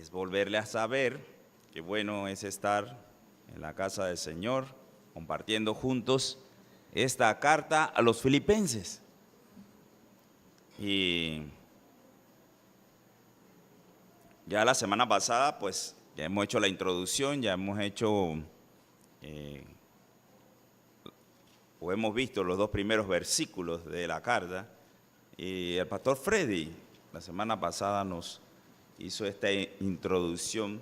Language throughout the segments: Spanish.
es volverle a saber qué bueno es estar en la casa del Señor, compartiendo juntos esta carta a los filipenses. Y ya la semana pasada, pues, ya hemos hecho la introducción, ya hemos hecho, o hemos visto los dos primeros versículos de la carta, y el pastor Freddy la semana pasada nos hizo esta introducción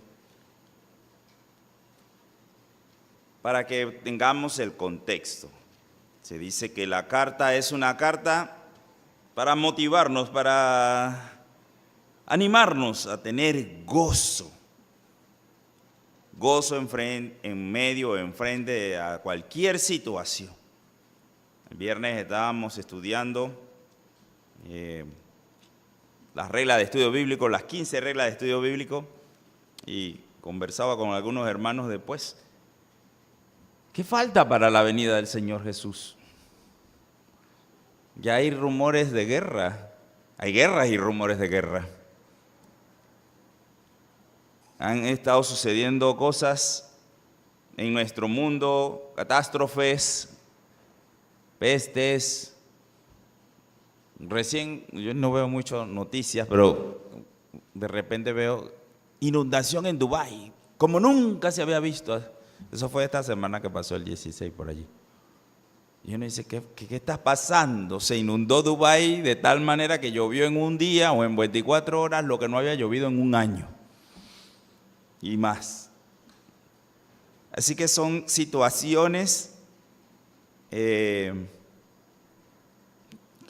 para que tengamos el contexto. Se dice que la carta es una carta para motivarnos, para animarnos a tener gozo. Gozo en medio, enfrente a cualquier situación. El viernes estábamos estudiando las reglas de estudio bíblico, las 15 reglas de estudio bíblico, y conversaba con algunos hermanos después. ¿Qué falta para la venida del Señor Jesús? Ya hay rumores de guerra, hay guerras y rumores de guerra. Han estado sucediendo cosas en nuestro mundo, catástrofes, pestes. Recién, yo no veo muchas noticias, pero de repente veo inundación en Dubái, como nunca se había visto. Eso fue esta semana que pasó el 16 por allí. Y uno dice, ¿qué está pasando? Se inundó Dubái de tal manera que llovió en un día o en 24 horas lo que no había llovido en un año. Y más. Así que son situaciones que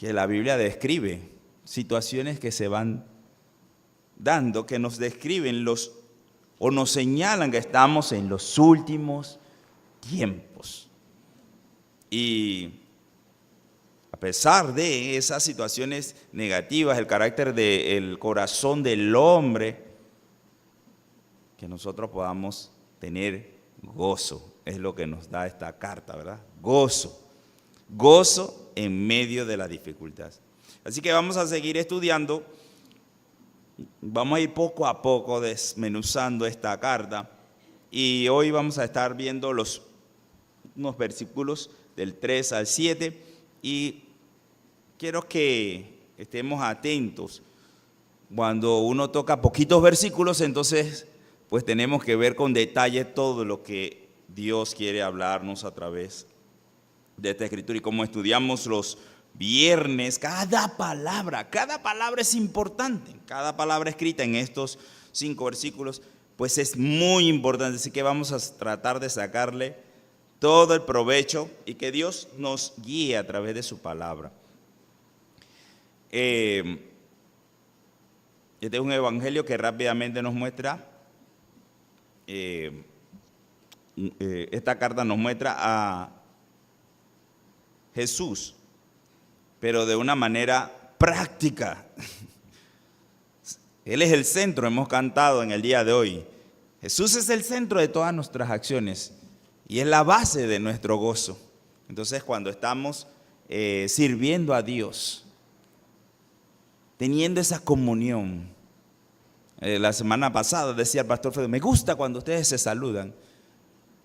la Biblia describe, situaciones que se van dando, que nos describen o nos señalan que estamos en los últimos tiempos. Y a pesar de esas situaciones negativas, el carácter del corazón del hombre, que nosotros podamos tener gozo, es lo que nos da esta carta, ¿verdad? Gozo, gozo en medio de la dificultad. Así que vamos a seguir estudiando, vamos a ir poco a poco desmenuzando esta carta, y hoy vamos a estar viendo unos versículos del 3 al 7, y quiero que estemos atentos. Cuando uno toca poquitos versículos, entonces pues tenemos que ver con detalle todo lo que Dios quiere hablarnos a través de esta escritura. Y como estudiamos los viernes, cada palabra es importante. Cada palabra escrita en estos 5 versículos, pues es muy importante. Así que vamos a tratar de sacarle todo el provecho y que Dios nos guíe a través de su palabra. Este es un evangelio que rápidamente nos muestra, esta carta nos muestra a Jesús, pero de una manera práctica. Él es el centro, hemos cantado en el día de hoy. Jesús es el centro de todas nuestras acciones y es la base de nuestro gozo. Entonces, cuando estamos sirviendo a Dios, teniendo esa comunión, la semana pasada decía el pastor Freddy, me gusta cuando ustedes se saludan,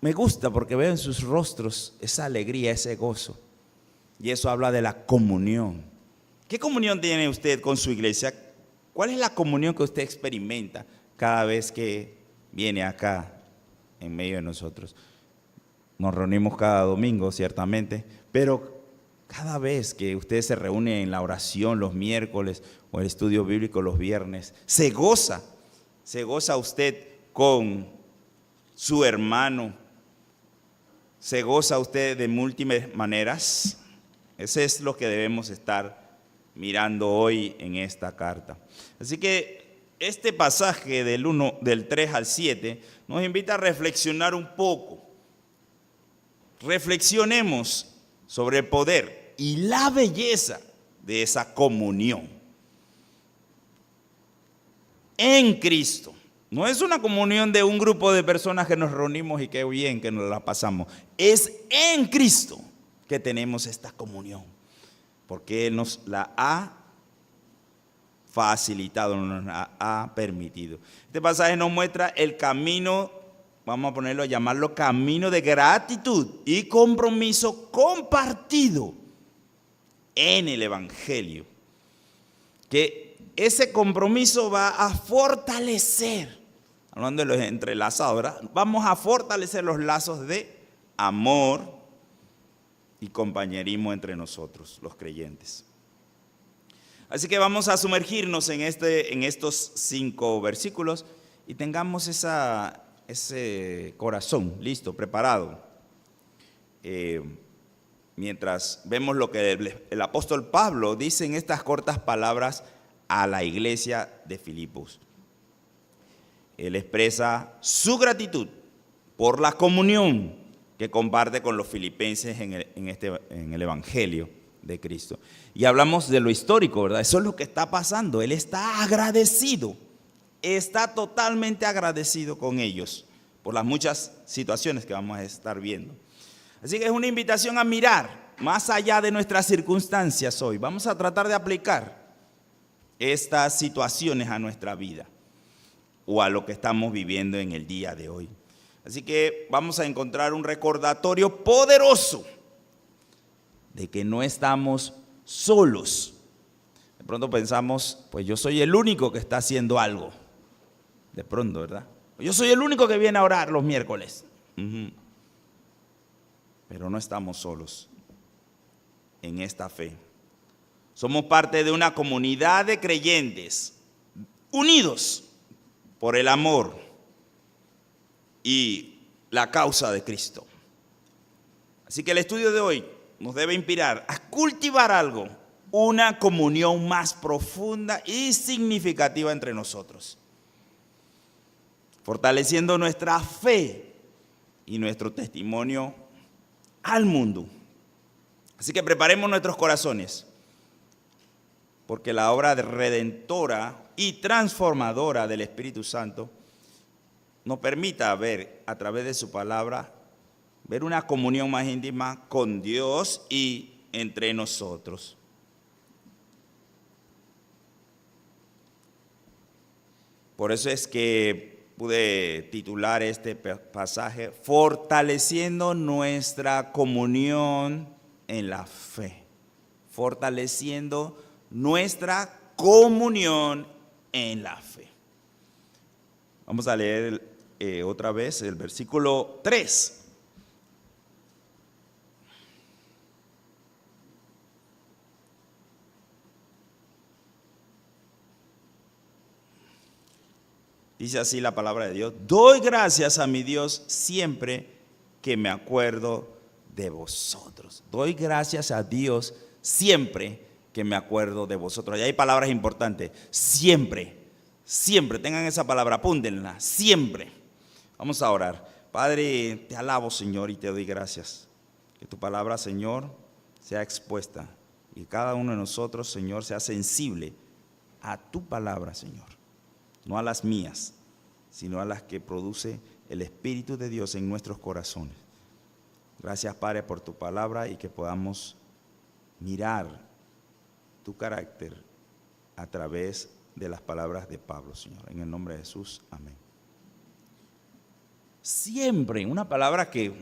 me gusta porque veo en sus rostros esa alegría, ese gozo, y eso habla de la comunión. ¿Qué comunión tiene usted con su iglesia? ¿Cuál es la comunión que usted experimenta cada vez que viene acá en medio de nosotros? Nos reunimos cada domingo, ciertamente, pero cada vez que usted se reúne en la oración los miércoles o el estudio bíblico los viernes, se goza usted con su hermano, se goza usted de múltiples maneras. Ese es lo que debemos estar mirando hoy en esta carta. Así que este pasaje del 3 al 7 nos invita a reflexionar un poco. Reflexionemos sobre el poder y la belleza de esa comunión en Cristo. No es una comunión de un grupo de personas que nos reunimos y qué bien que nos la pasamos. Es en Cristo que tenemos esta comunión, porque Él nos la ha facilitado, nos ha permitido. Este pasaje nos muestra el camino, vamos a ponerlo, a llamarlo camino de gratitud y compromiso compartido en el Evangelio. Que ese compromiso va a fortalecer, hablando de los entrelazados, ¿verdad? Vamos a fortalecer los lazos de amor y compañerismo entre nosotros, los creyentes. Así que vamos a sumergirnos en estos 5 versículos y tengamos ese corazón listo, preparado. Mientras vemos lo que el apóstol Pablo dice en estas cortas palabras a la iglesia de Filipos. Él expresa su gratitud por la comunión que comparte con los filipenses en el Evangelio de Cristo. Y hablamos de lo histórico, ¿verdad? Eso es lo que está pasando. Él está agradecido, está totalmente agradecido con ellos por las muchas situaciones que vamos a estar viendo. Así que es una invitación a mirar más allá de nuestras circunstancias hoy. Vamos a tratar de aplicar estas situaciones a nuestra vida o a lo que estamos viviendo en el día de hoy. Así que vamos a encontrar un recordatorio poderoso de que no estamos solos. De pronto pensamos, pues yo soy el único que está haciendo algo. De pronto, ¿verdad? Yo soy el único que viene a orar los miércoles. Pero no estamos solos en esta fe. Somos parte de una comunidad de creyentes unidos por el amor y la causa de Cristo. Así que el estudio de hoy nos debe inspirar a cultivar algo, una comunión más profunda y significativa entre nosotros, fortaleciendo nuestra fe y nuestro testimonio al mundo. Así que preparemos nuestros corazones, porque la obra redentora y transformadora del Espíritu Santo nos permita ver a través de su palabra, ver una comunión más íntima con Dios y entre nosotros. Por eso es que pude titular este pasaje, fortaleciendo nuestra comunión en la fe. Fortaleciendo nuestra comunión en la fe. Vamos a leer otra vez el versículo 3. Dice así la palabra de Dios: doy gracias a mi Dios siempre que me acuerdo de vosotros. Doy gracias a Dios siempre que me acuerdo de vosotros. Y hay palabras importantes. Siempre, siempre. Tengan esa palabra, apúntenla. Siempre. Vamos a orar. Padre, te alabo, Señor, y te doy gracias. Que tu palabra, Señor, sea expuesta. Y cada uno de nosotros, Señor, sea sensible a tu palabra, Señor. No a las mías, sino a las que produce el Espíritu de Dios en nuestros corazones. Gracias, Padre, por tu palabra y que podamos mirar tu carácter a través de las palabras de Pablo, Señor. En el nombre de Jesús, amén. Siempre, una palabra que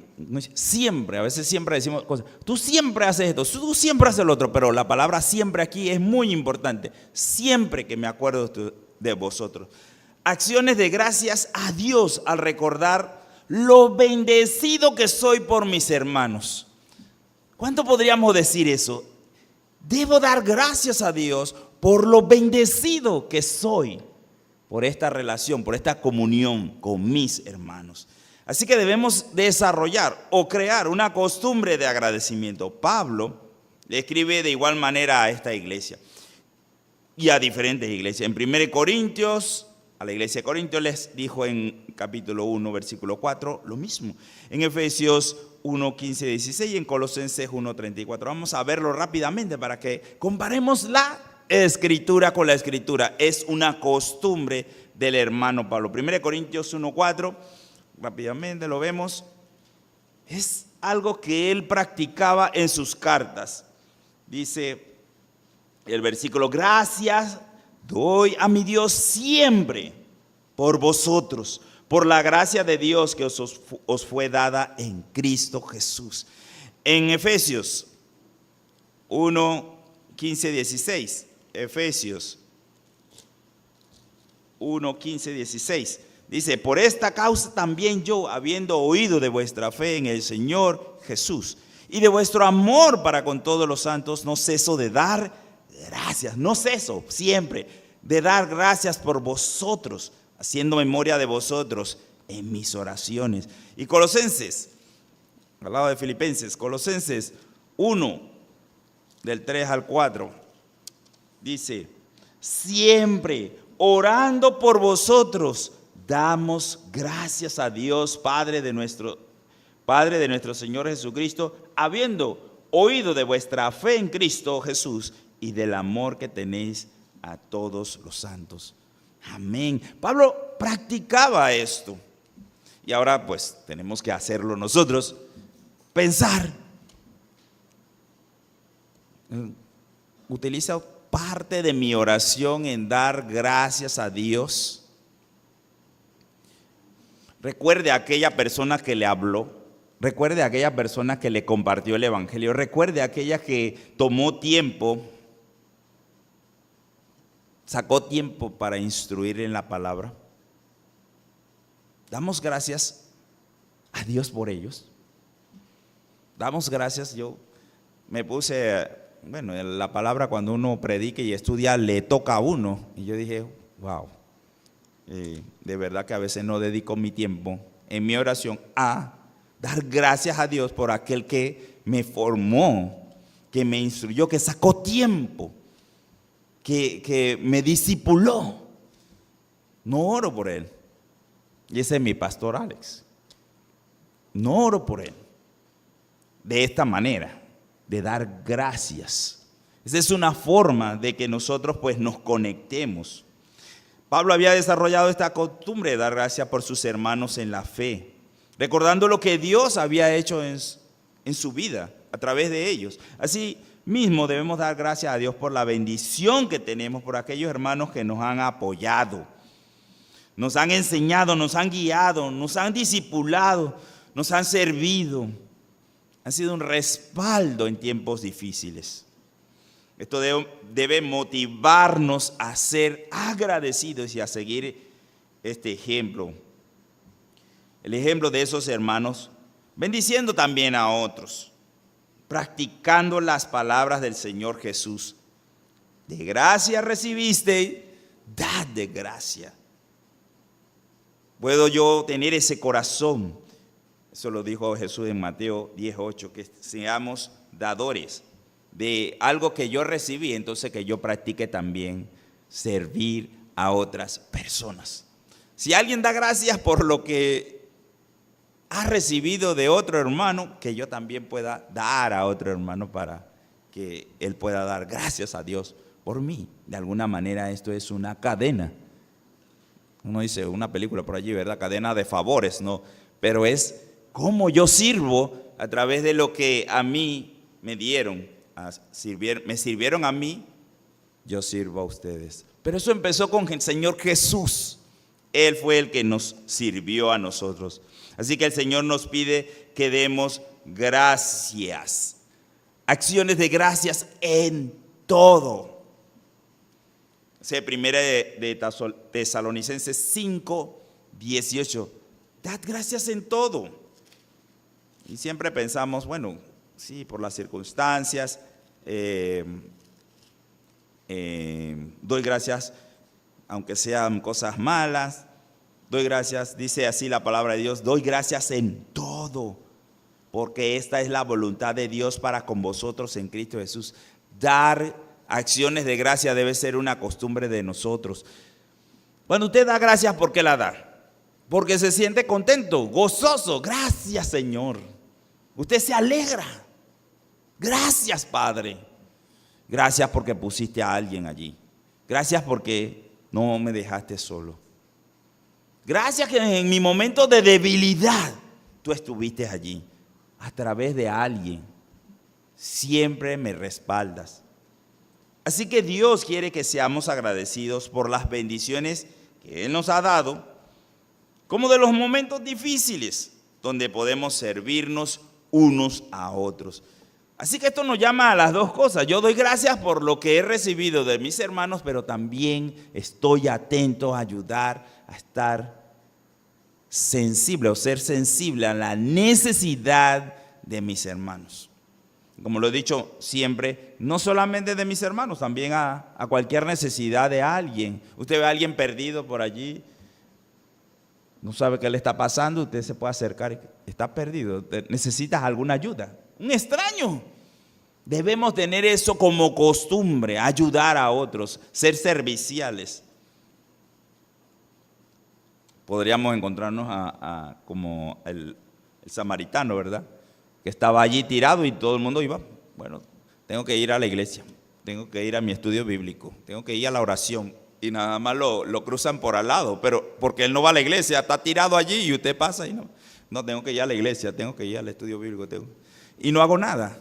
siempre, a veces siempre decimos cosas, tú siempre haces esto, tú siempre haces lo otro, pero la palabra siempre aquí es muy importante. Siempre que me acuerdo de vosotros. Acciones de gracias a Dios al recordar lo bendecido que soy por mis hermanos. ¿Cuánto podríamos decir eso? Debo dar gracias a Dios por lo bendecido que soy por esta relación, por esta comunión con mis hermanos. Así que debemos desarrollar o crear una costumbre de agradecimiento. Pablo le escribe de igual manera a esta iglesia y a diferentes iglesias. En 1 Corintios, a la iglesia de Corintios les dijo en capítulo 1, versículo 4, lo mismo. En Efesios 1, 15, 16 y en Colosenses 1, 34. Vamos a verlo rápidamente para que comparemos la escritura con la escritura. Es una costumbre del hermano Pablo. 1 Corintios 1, 4, rápidamente lo vemos. Es algo que él practicaba en sus cartas. Dice el versículo: gracias Doy a mi Dios siempre por vosotros, por la gracia de Dios que os fue dada en Cristo Jesús. En Efesios 1, 15, 16. Efesios 1, 15, 16. Dice, por esta causa también yo, habiendo oído de vuestra fe en el Señor Jesús y de vuestro amor para con todos los santos, no ceso de dar gracias, no ceso siempre de dar gracias por vosotros, haciendo memoria de vosotros en mis oraciones. Y Colosenses, al lado de Filipenses, Colosenses 1, del 3 al 4, dice, siempre orando por vosotros, damos gracias a Dios, Padre de nuestro Señor Jesucristo, habiendo oído de vuestra fe en Cristo Jesús y del amor que tenéis a todos los santos. Amén. Pablo practicaba esto. Y ahora pues tenemos que hacerlo nosotros. Pensar. Utiliza parte de mi oración en dar gracias a Dios. Recuerde a aquella persona que le habló. Recuerde a aquella persona que le compartió el evangelio. Recuerde a aquella que tomó tiempo, sacó tiempo para instruir en la palabra. Damos gracias a Dios por ellos. Damos gracias. Yo me puse, la palabra cuando uno predica y estudia le toca a uno. Y yo dije, wow, de verdad que a veces no dedico mi tiempo en mi oración a dar gracias a Dios por aquel que me formó, que me instruyó, que sacó tiempo, que me discipuló. No oro por él. Y ese es mi pastor Alex. No oro por él. De esta manera, de dar gracias. Esa es una forma de que nosotros pues nos conectemos. Pablo había desarrollado esta costumbre de dar gracias por sus hermanos en la fe, recordando lo que Dios había hecho en su vida a través de ellos. Así mismo debemos dar gracias a Dios por la bendición que tenemos por aquellos hermanos que nos han apoyado, nos han enseñado, nos han guiado, nos han discipulado, nos han servido. Han sido un respaldo en tiempos difíciles. Esto debe motivarnos a ser agradecidos y a seguir este ejemplo. El ejemplo de esos hermanos, bendiciendo también a otros, practicando las palabras del Señor Jesús. De gracia recibiste, dad de gracia. ¿Puedo yo tener ese corazón? Eso lo dijo Jesús en Mateo 10:8, que seamos dadores de algo que yo recibí, entonces que yo practique también servir a otras personas. Si alguien da gracias por lo que ha recibido de otro hermano, que yo también pueda dar a otro hermano para que él pueda dar gracias a Dios por mí. De alguna manera esto es una cadena. Uno dice una película por allí, ¿verdad? Cadena de favores, ¿no? Pero es cómo yo sirvo a través de lo que a mí me dieron. Me sirvieron a mí, yo sirvo a ustedes. Pero eso empezó con el Señor Jesús. Él fue el que nos sirvió a nosotros. Así que el Señor nos pide que demos gracias. Acciones de gracias en todo. Primera de Tesalonicenses 5:18. Dad gracias en todo. Y siempre pensamos, bueno, sí, por las circunstancias, doy gracias aunque sean cosas malas, doy gracias, dice así la palabra de Dios, doy gracias en todo, porque esta es la voluntad de Dios para con vosotros en Cristo Jesús. Dar acciones de gracia debe ser una costumbre de nosotros. Cuando usted da gracias, ¿por qué la da? Porque se siente contento, gozoso. Gracias, Señor. Usted se alegra. Gracias, Padre. Gracias porque pusiste a alguien allí. Gracias porque no me dejaste solo. Gracias que en mi momento de debilidad tú estuviste allí. A través de alguien. Siempre me respaldas. Así que Dios quiere que seamos agradecidos por las bendiciones que Él nos ha dado, como de los momentos difíciles, donde podemos servirnos unos a otros. Así que esto nos llama a las dos cosas. Yo doy gracias por lo que he recibido de mis hermanos, pero también estoy atento a ayudar, a estar sensible o ser sensible a la necesidad de mis hermanos. Como lo he dicho siempre, no solamente de mis hermanos, también a cualquier necesidad de alguien. Usted ve a alguien perdido por allí, no sabe qué le está pasando, usted se puede acercar y está perdido, necesitas alguna ayuda. Un extraño. Debemos tener eso como costumbre, ayudar a otros, ser serviciales. Podríamos encontrarnos como el samaritano, ¿verdad? Que estaba allí tirado y todo el mundo iba. Bueno, tengo que ir a la iglesia, tengo que ir a mi estudio bíblico, tengo que ir a la oración. Y nada más lo cruzan por al lado, pero porque él no va a la iglesia, está tirado allí y usted pasa y no tengo que ir a la iglesia, tengo que ir al estudio bíblico. Y no hago nada.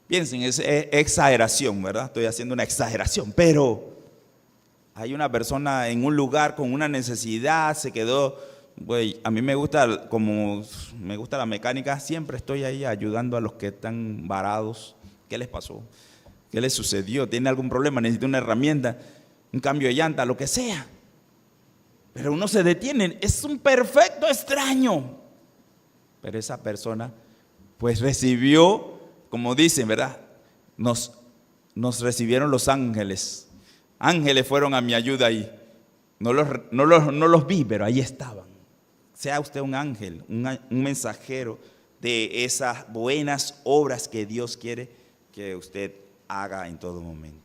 Piensen, es exageración, ¿verdad? Estoy haciendo una exageración, pero hay una persona en un lugar con una necesidad, se quedó, a mí me gusta, como me gusta la mecánica, siempre estoy ahí ayudando a los que están varados. ¿Qué les pasó? ¿Qué les sucedió? ¿Tiene algún problema? ¿Necesita una herramienta? ¿Un cambio de llanta? Lo que sea. Pero uno se detiene, es un perfecto extraño. Pero esa persona pues recibió, como dicen, ¿verdad? Nos recibieron los ángeles. Ángeles fueron a mi ayuda ahí. No los vi, pero ahí estaban. Sea usted un ángel, un mensajero de esas buenas obras que Dios quiere que usted haga en todo momento.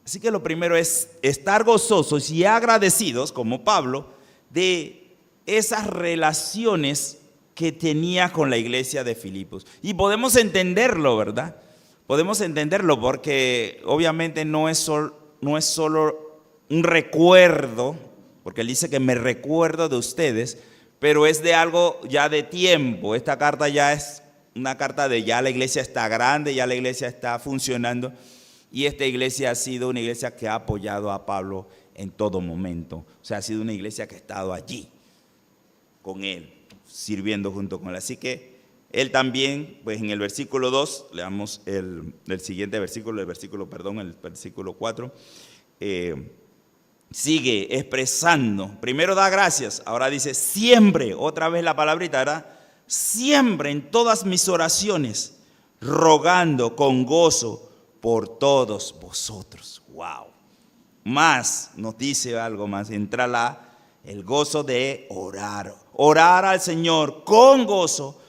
Así que lo primero es estar gozosos y agradecidos, como Pablo, de esas relaciones que tenía con la iglesia de Filipos. Y podemos entenderlo, ¿verdad? Podemos entenderlo porque obviamente no es solo un recuerdo, porque él dice que me recuerdo de ustedes, pero es de algo ya de tiempo. Esta carta ya es una carta de ya la iglesia está grande, ya la iglesia está funcionando. Y esta iglesia ha sido una iglesia que ha apoyado a Pablo en todo momento. O sea, ha sido una iglesia que ha estado allí con él, sirviendo junto con él. Así que él también, pues en el versículo 2, leamos el siguiente versículo, el versículo 4, sigue expresando. Primero da gracias, ahora dice siempre, otra vez la palabrita, ¿verdad? Siempre en todas mis oraciones, rogando con gozo por todos vosotros. Wow. Más, nos dice algo más, entra el gozo de orar. Orar al Señor con gozo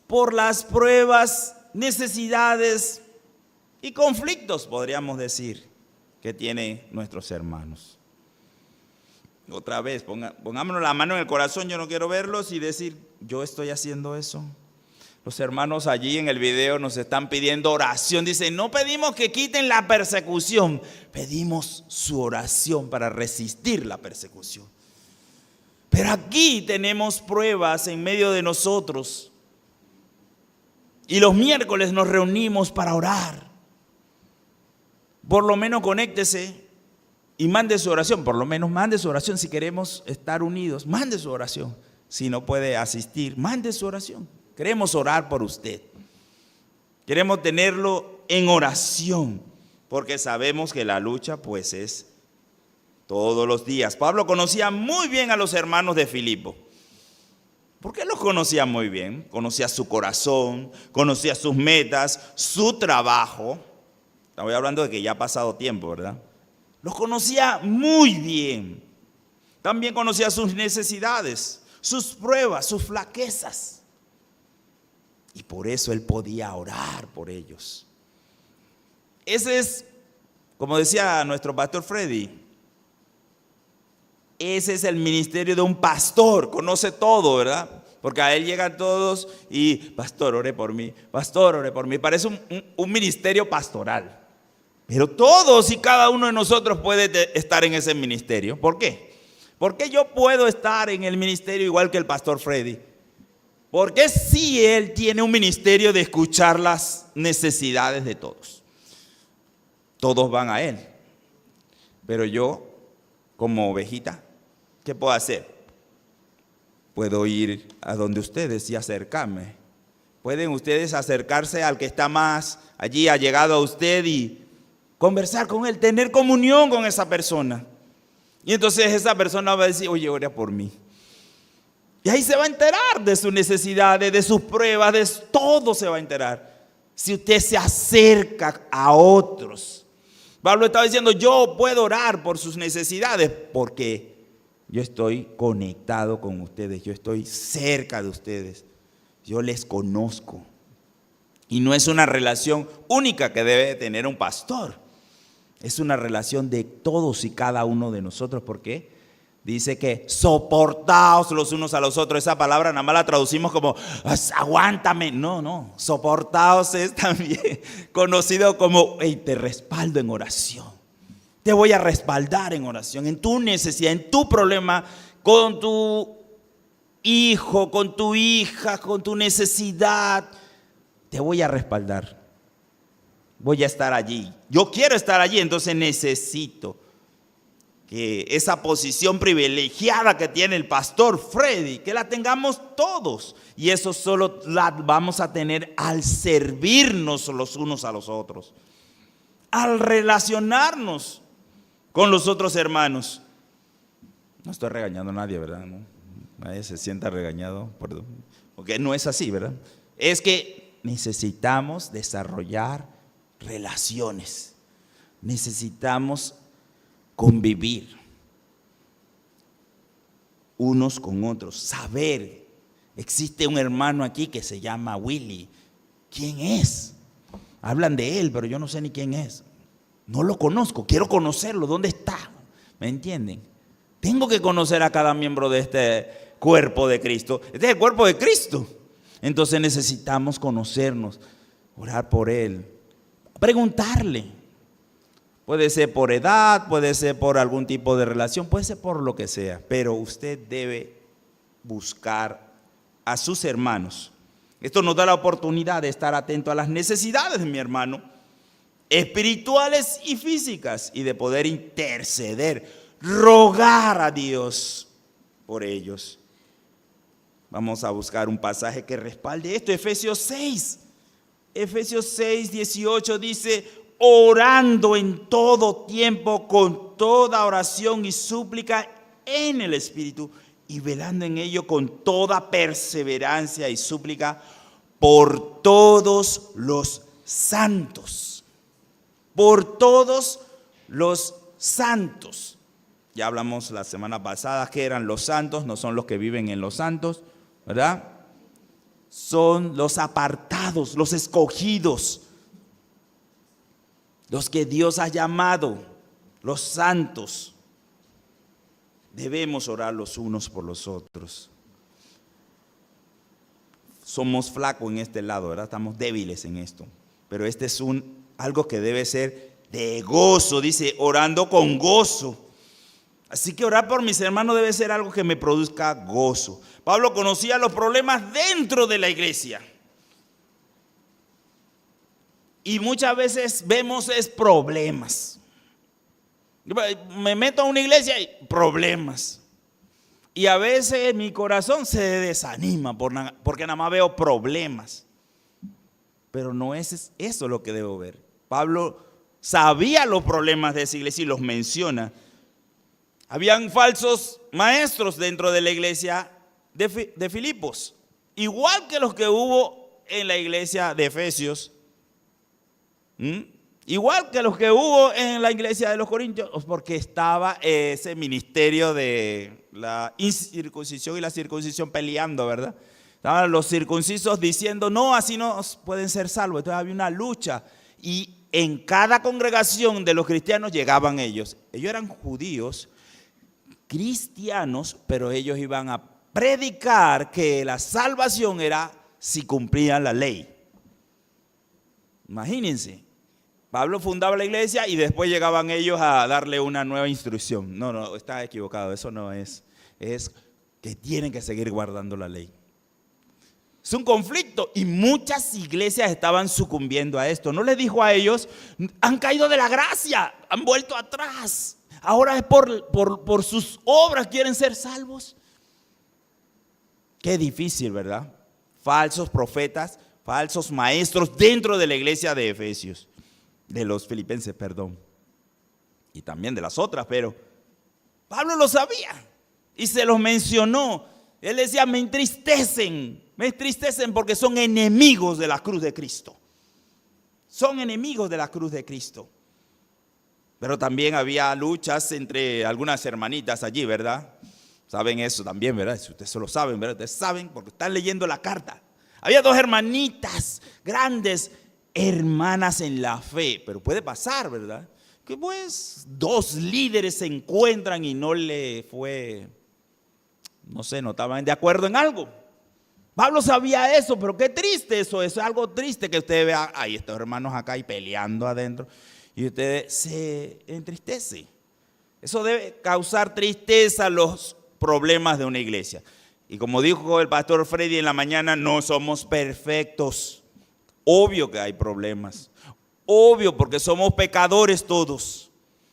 por las pruebas, necesidades y conflictos, podríamos decir, que tienen nuestros hermanos. Otra vez, pongámonos la mano en el corazón, yo no quiero verlos y decir, yo estoy haciendo eso. Los hermanos allí en el video nos están pidiendo oración. Dicen, no pedimos que quiten la persecución, pedimos su oración para resistir la persecución. Pero aquí tenemos pruebas en medio de nosotros. Y los miércoles nos reunimos para orar. Por lo menos conéctese y mande su oración. Por lo menos mande su oración. Si queremos estar unidos, mande su oración. Si no puede asistir, mande su oración. Queremos orar por usted. Queremos tenerlo en oración, porque sabemos que la lucha pues es todos los días. Pablo conocía muy bien a los hermanos de Filipo. ¿Por qué los conocía muy bien? Conocía su corazón, conocía sus metas, su trabajo. Estoy hablando de que ya ha pasado tiempo, ¿verdad? Los conocía muy bien. También conocía sus necesidades, sus pruebas, sus flaquezas. Y por eso él podía orar por ellos. Ese es, como decía nuestro pastor Freddy, ese es el ministerio de un pastor. Conoce todo, ¿verdad? Porque a él llegan todos y, pastor, ore por mí. Pastor, ore por mí. Parece un ministerio pastoral. Pero todos y cada uno de nosotros puede estar en ese ministerio. ¿Por qué? ¿Por qué yo puedo estar en el ministerio igual que el pastor Freddy? Porque sí, él tiene un ministerio de escuchar las necesidades de todos. todos van a Él. Pero yo, como ovejita, ¿qué puedo hacer? Puedo ir a donde ustedes y acercarme. Pueden ustedes acercarse al que está más allí, allegado a usted, y conversar con él, tener comunión con esa persona. Y entonces esa persona va a decir, oye, ora por mí. Y ahí se va a enterar de sus necesidades, de sus pruebas, de todo se va a enterar. Si usted se acerca a otros. Pablo estaba diciendo, yo puedo orar por sus necesidades porque yo estoy conectado con ustedes, yo estoy cerca de ustedes, yo les conozco. Y no es una relación única que debe tener un pastor, es una relación de todos y cada uno de nosotros, porque dice que soportaos los unos a los otros. Esa palabra nada más la traducimos como aguántame. No, soportaos es también conocido como te respaldo en oración. Te voy a respaldar en oración, en tu necesidad, en tu problema, con tu hijo, con tu hija, con tu necesidad. Te voy a respaldar. Voy a estar allí. Yo quiero estar allí, entonces necesito que esa posición privilegiada que tiene el pastor Freddy, que la tengamos todos. Y eso solo la vamos a tener al servirnos los unos a los otros, al relacionarnos con los otros hermanos. No estoy regañando a nadie, ¿verdad? No, nadie se sienta regañado, perdón, porque no es así, ¿verdad? Es que necesitamos desarrollar relaciones, necesitamos convivir unos con otros, saber. Existe un hermano aquí que se llama Willy. ¿Quién es? Hablan de él, pero yo no sé ni quién es. No lo conozco, quiero conocerlo. ¿Dónde está? ¿Me entienden? Tengo que conocer a cada miembro de este cuerpo de Cristo. Este es el cuerpo de Cristo. Entonces necesitamos conocernos, orar por él, preguntarle. Puede ser por edad, puede ser por algún tipo de relación, puede ser por lo que sea, pero usted debe buscar a sus hermanos. Esto nos da la oportunidad de estar atento a las necesidades de mi hermano, espirituales y físicas, y de poder interceder, rogar a Dios por ellos. Vamos a buscar un pasaje que respalde esto. Efesios 6, 18 dice: orando en todo tiempo con toda oración y súplica en el Espíritu, y velando en ello con toda perseverancia y súplica por todos los santos. Por todos los santos. Ya hablamos la semana pasada que eran los santos, no son los que viven en los santos, ¿verdad? Son los apartados, los escogidos, los que Dios ha llamado, los santos. Debemos orar los unos por los otros. Somos flacos en este lado, ¿verdad? Estamos débiles en esto. Pero este es algo que debe ser de gozo, dice, orando con gozo. Así que orar por mis hermanos debe ser algo que me produzca gozo. Pablo conocía los problemas dentro de la iglesia. Y muchas veces vemos problemas. Me meto a una iglesia y problemas. Y a veces mi corazón se desanima porque nada más veo problemas. Pero no es eso lo que debo ver. Pablo sabía los problemas de esa iglesia y los menciona. Habían falsos maestros dentro de la iglesia de Filipos, igual que los que hubo en la iglesia de Efesios, igual que los que hubo en la iglesia de los Corintios, porque estaba ese ministerio de la incircuncisión y la circuncisión peleando, ¿verdad? Estaban los circuncisos diciendo, no, así no pueden ser salvos. Entonces había una lucha, y en cada congregación de los cristianos llegaban ellos. Ellos eran judíos, cristianos, pero ellos iban a predicar que la salvación era si cumplían la ley. Imagínense, Pablo fundaba la iglesia y después llegaban ellos a darle una nueva instrucción. No, está equivocado, eso no es. Es que tienen que seguir guardando la ley. Es un conflicto y muchas iglesias estaban sucumbiendo a esto. No les dijo a ellos, han caído de la gracia, han vuelto atrás. Ahora es por sus obras quieren ser salvos. Qué difícil, ¿verdad? Falsos profetas, falsos maestros dentro de la iglesia de Efesios, de los filipenses, perdón. Y también de las otras, pero Pablo lo sabía y se los mencionó. Él decía, me entristecen porque son enemigos de la cruz de Cristo. Son enemigos de la cruz de Cristo. Pero también había luchas entre algunas hermanitas allí, ¿verdad? Saben eso también, ¿verdad? Si ustedes lo saben, ¿verdad? Ustedes saben porque están leyendo la carta. Había dos hermanitas, grandes hermanas en la fe. Pero puede pasar, ¿verdad? Que pues dos líderes se encuentran y no estaban de acuerdo en algo. Pablo sabía eso, pero qué triste eso es algo triste que usted vea, ay, estos hermanos acá y peleando adentro, y usted se entristece. Eso debe causar tristeza a los problemas de una iglesia. Y como dijo el pastor Freddy en la mañana, no somos perfectos. Obvio que hay problemas. Obvio, porque somos pecadores todos.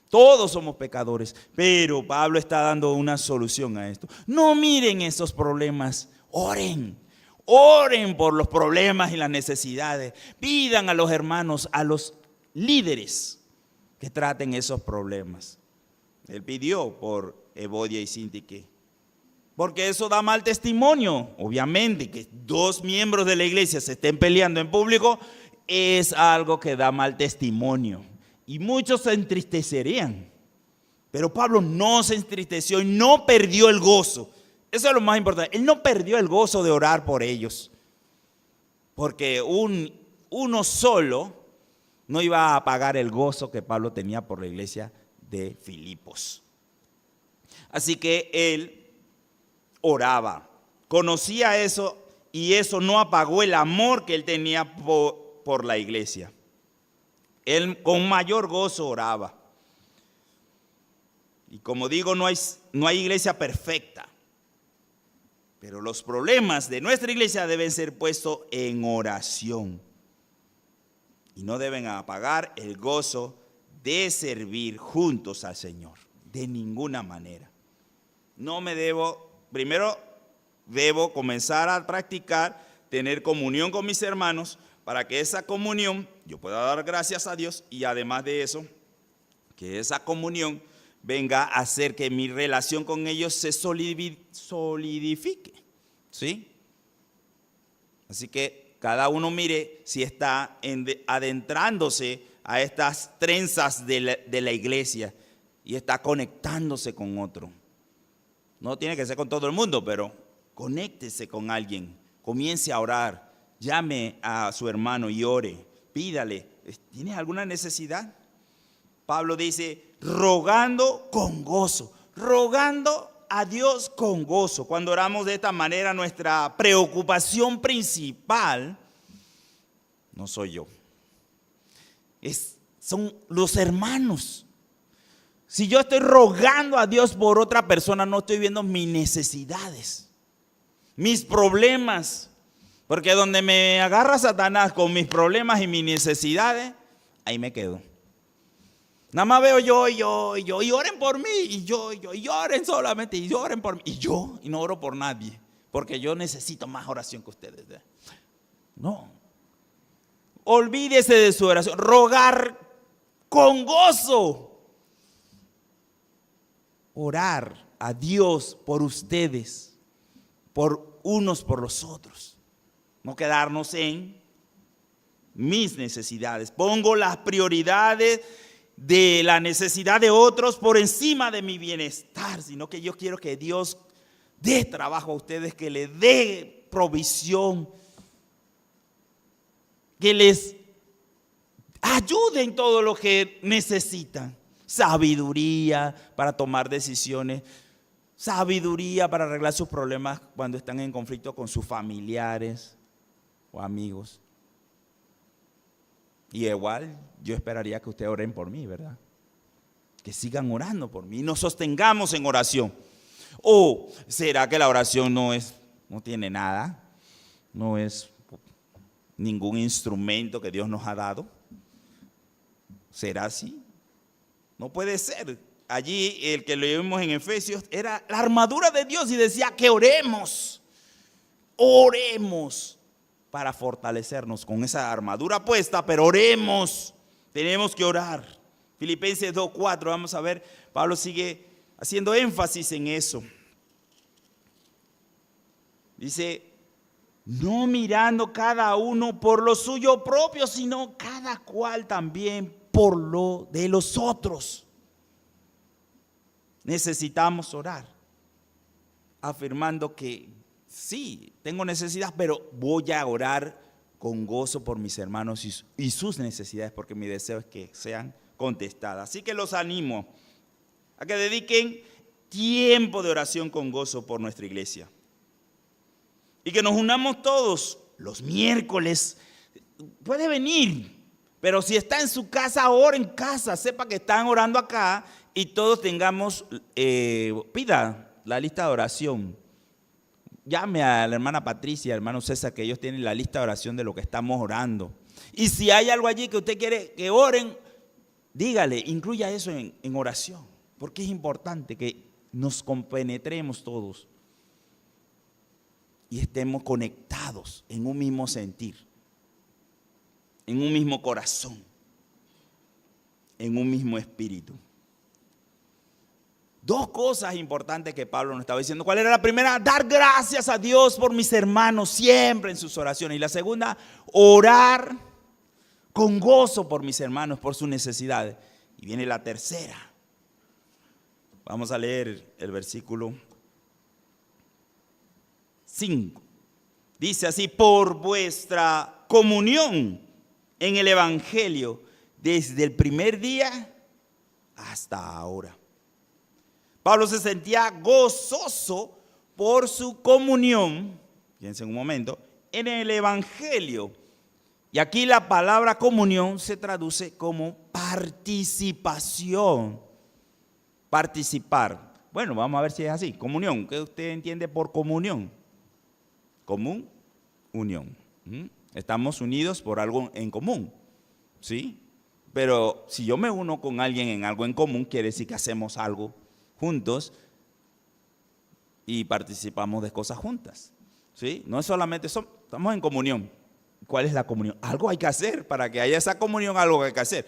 Todos somos pecadores. Pero Pablo está dando una solución a esto. No miren esos problemas. Oren. Oren por los problemas y las necesidades. Pidan a los hermanos, a los líderes que traten esos problemas. Él pidió por Evodia y Sintique. Porque eso da mal testimonio. Obviamente que dos miembros de la iglesia se estén peleando en público es algo que da mal testimonio. Y muchos se entristecerían. Pero Pablo no se entristeció y no perdió el gozo. Eso es lo más importante. Él no perdió el gozo de orar por ellos. Porque uno solo no iba a apagar el gozo que Pablo tenía por la iglesia de Filipos. Así que él oraba, conocía eso y eso no apagó el amor que él tenía por la iglesia. Él con mayor gozo oraba. Y como digo, no hay iglesia perfecta, pero los problemas de nuestra iglesia deben ser puestos en oración y no deben apagar el gozo de servir juntos al Señor, de ninguna manera. Primero debo comenzar a practicar, tener comunión con mis hermanos, para que esa comunión, yo pueda dar gracias a Dios y además de eso, que esa comunión venga a hacer que mi relación con ellos se solidifique, ¿sí? Así que cada uno mire si está adentrándose a estas trenzas de la iglesia y está conectándose con otro. No tiene que ser con todo el mundo, pero conéctese con alguien, comience a orar, llame a su hermano y ore, pídale, ¿tienes alguna necesidad? Pablo dice, rogando con gozo, rogando a Dios con gozo. Cuando oramos de esta manera, nuestra preocupación principal no soy yo, son los hermanos. Si yo estoy rogando a Dios por otra persona, no estoy viendo mis necesidades, mis problemas. Porque donde me agarra Satanás con mis problemas y mis necesidades, ahí me quedo. Nada más veo yo, y oren por mí, y oren solamente, y oren por mí, y no oro por nadie, porque yo necesito más oración que ustedes. No. Olvídese de su oración, rogar con gozo. Orar a Dios por ustedes, por unos por los otros. No quedarnos en mis necesidades. Pongo las prioridades de la necesidad de otros por encima de mi bienestar, sino que yo quiero que Dios dé trabajo a ustedes, que les dé provisión, que les ayude en todo lo que necesitan. Sabiduría para tomar decisiones, sabiduría para arreglar sus problemas cuando están en conflicto con sus familiares o amigos. Y igual yo esperaría que ustedes oren por mí, ¿verdad? Que sigan orando por mí y nos sostengamos en oración. ¿O será que la oración no tiene nada? no es ningún instrumento que Dios nos ha dado. ¿Será así? No puede ser. Allí el que leímos en Efesios era la armadura de Dios y decía que oremos para fortalecernos con esa armadura puesta, pero oremos, tenemos que orar. Filipenses 2:4, vamos a ver, Pablo sigue haciendo énfasis en eso. Dice, no mirando cada uno por lo suyo propio, sino cada cual también por lo de los otros. Necesitamos orar, afirmando que sí, tengo necesidad, pero voy a orar con gozo por mis hermanos y sus necesidades, porque mi deseo es que sean contestadas. Así que los animo a que dediquen tiempo de oración con gozo por nuestra iglesia. Y que nos unamos todos los miércoles. Puede venir, pero si está en su casa, ore en casa. Sepa que están orando acá y todos tengamos, pida la lista de oración. Llame a la hermana Patricia, al hermano César, que ellos tienen la lista de oración de lo que estamos orando. Y si hay algo allí que usted quiere que oren, dígale, incluya eso en oración. Porque es importante que nos compenetremos todos y estemos conectados en un mismo sentir, en un mismo corazón, en un mismo espíritu. Dos cosas importantes que Pablo nos estaba diciendo. ¿Cuál era la primera? Dar gracias a Dios por mis hermanos siempre en sus oraciones. Y la segunda, orar con gozo por mis hermanos, por sus necesidades. Y viene la tercera. Vamos a leer el versículo 5. Dice así, por vuestra comunión en el Evangelio desde el primer día hasta ahora. Pablo se sentía gozoso por su comunión, fíjense un momento, en el Evangelio. Y aquí la palabra comunión se traduce como participación. Participar. Bueno, vamos a ver si es así. Comunión. ¿Qué usted entiende por comunión? Común, unión. Estamos unidos por algo en común. ¿Sí? Pero si yo me uno con alguien en algo en común, quiere decir que hacemos algo juntos y participamos de cosas juntas. ¿Sí? No es solamente eso, estamos en comunión. ¿Cuál es la comunión? Algo hay que hacer. Para que haya esa comunión, algo hay que hacer.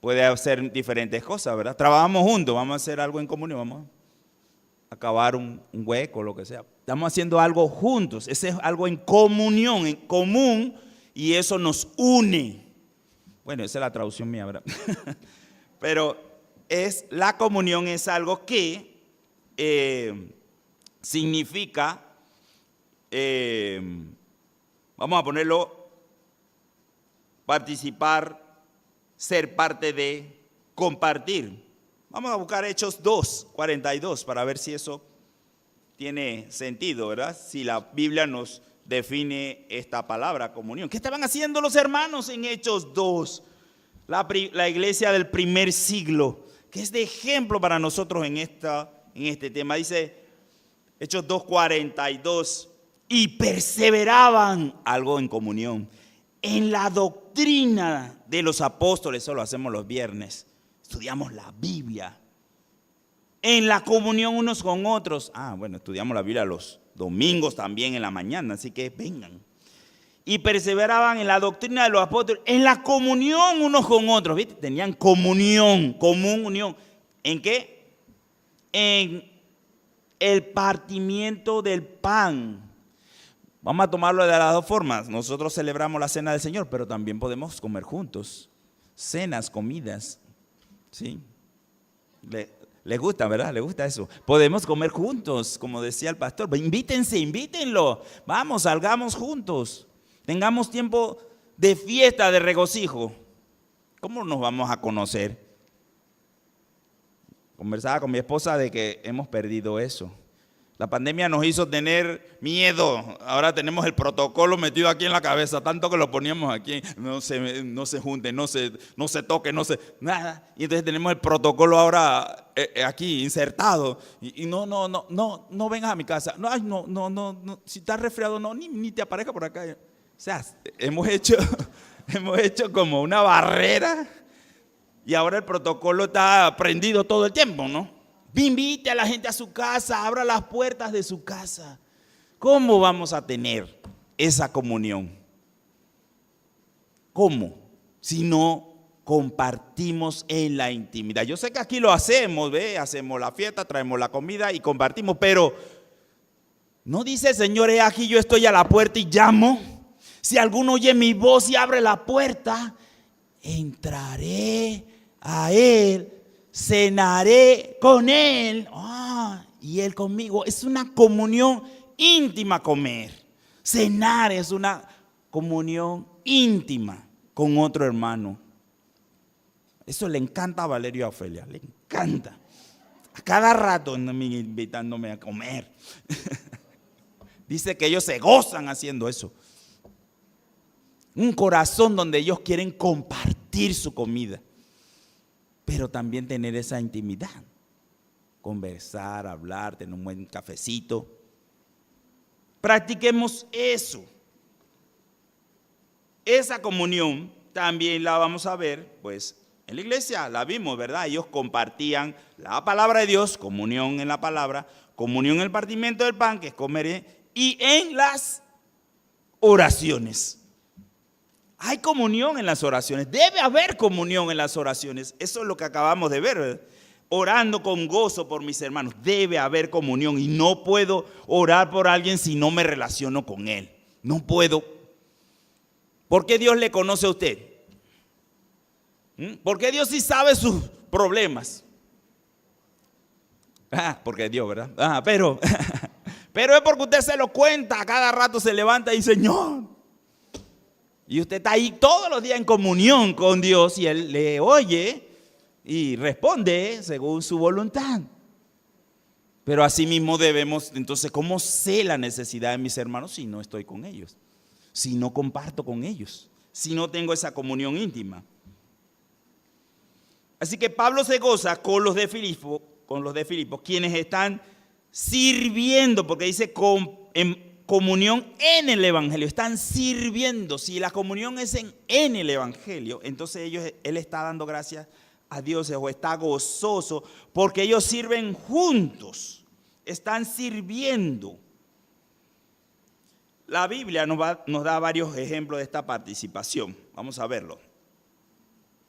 Puede hacer diferentes cosas, ¿verdad? Trabajamos juntos, vamos a hacer algo en comunión, vamos a acabar un hueco, lo que sea. Estamos haciendo algo juntos, ese es algo en comunión, en común, y eso nos une. Bueno, esa es la traducción mía, ¿verdad? Pero la comunión es algo que significa, vamos a ponerlo, participar, ser parte de, compartir. Vamos a buscar Hechos 2:42 para ver si eso tiene sentido, ¿verdad? Si la Biblia nos define esta palabra, comunión. ¿Qué estaban haciendo los hermanos en Hechos 2? La iglesia del primer siglo, que es de ejemplo para nosotros en este tema. Dice Hechos 2:42, y perseveraban, algo en comunión, en la doctrina de los apóstoles. Eso lo hacemos los viernes. Estudiamos la Biblia. En la comunión unos con otros. Bueno, estudiamos la Biblia los domingos también en la mañana, así que vengan. Y perseveraban en la doctrina de los apóstoles, en la comunión unos con otros. ¿Viste? Tenían comunión, común, unión. ¿En qué? En el partimiento del pan. Vamos a tomarlo de las dos formas. Nosotros celebramos la cena del Señor, pero también podemos comer juntos. Cenas, comidas. ¿Sí? Les gusta, ¿verdad? Les gusta eso. Podemos comer juntos, como decía el pastor. Invítenlo. Vamos, salgamos juntos. Tengamos tiempo de fiesta, de regocijo. ¿Cómo nos vamos a conocer? Conversaba con mi esposa de que hemos perdido eso. La pandemia nos hizo tener miedo. Ahora tenemos el protocolo metido aquí en la cabeza, tanto que lo poníamos aquí. No se junte, no se toque, nada. Y entonces tenemos el protocolo ahora aquí insertado. Y no vengas a mi casa. No. Si estás resfriado, no, ni te aparezca por acá. O sea, hemos hecho como una barrera. Y ahora el protocolo está prendido todo el tiempo, ¿no? Invite a la gente a su casa, abra las puertas de su casa. ¿Cómo vamos a tener esa comunión? ¿Cómo? Si no compartimos en la intimidad. Yo sé que aquí lo hacemos, ¿ve? Hacemos la fiesta, traemos la comida y compartimos, pero ¿no dice el Señor, aquí yo estoy a la puerta y llamo? Si alguno oye mi voz y abre la puerta, entraré a él, cenaré con él y él conmigo. Es una comunión íntima comer. Cenar es una comunión íntima con otro hermano. Eso le encanta a Valerio y a Ofelia, le encanta. A cada rato invitándome a comer. Dice que ellos se gozan haciendo eso. Un corazón donde ellos quieren compartir su comida, pero también tener esa intimidad. Conversar, hablar, tener un buen cafecito. Practiquemos eso. Esa comunión también la vamos a ver, pues, en la iglesia. La vimos, ¿verdad? Ellos compartían la palabra de Dios, comunión en la palabra, comunión en el partimiento del pan, que es comer, y en las oraciones. Hay comunión en las oraciones, debe haber comunión en las oraciones. Eso es lo que acabamos de ver, ¿verdad? Orando con gozo por mis hermanos, debe haber comunión. Y no puedo orar por alguien si no me relaciono con él. No puedo. ¿Por qué Dios le conoce a usted? ¿Por qué Dios sí sabe sus problemas? Porque es Dios, ¿verdad? Pero es porque usted se lo cuenta, a cada rato se levanta y dice, Señor. Y usted está ahí todos los días en comunión con Dios y Él le oye y responde según su voluntad. Pero así mismo debemos, entonces, ¿cómo sé la necesidad de mis hermanos si no estoy con ellos? Si no comparto con ellos, si no tengo esa comunión íntima. Así que Pablo se goza con los de Filipo, quienes están sirviendo, porque dice comunión en el evangelio, están sirviendo. Si la comunión es en el evangelio, entonces él está dando gracias a Dios o está gozoso porque ellos sirven juntos, están sirviendo. La Biblia nos da varios ejemplos de esta participación. Vamos a verlo.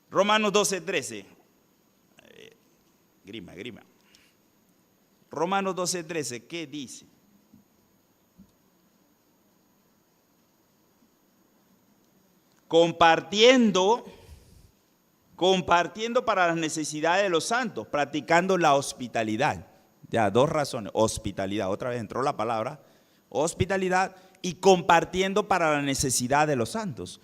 Romanos 12:13. Grima. Romanos 12:13, ¿qué dice? Compartiendo para las necesidades de los santos, practicando la hospitalidad. Ya, dos razones. Hospitalidad, otra vez entró la palabra, hospitalidad y compartiendo para la necesidad de los santos.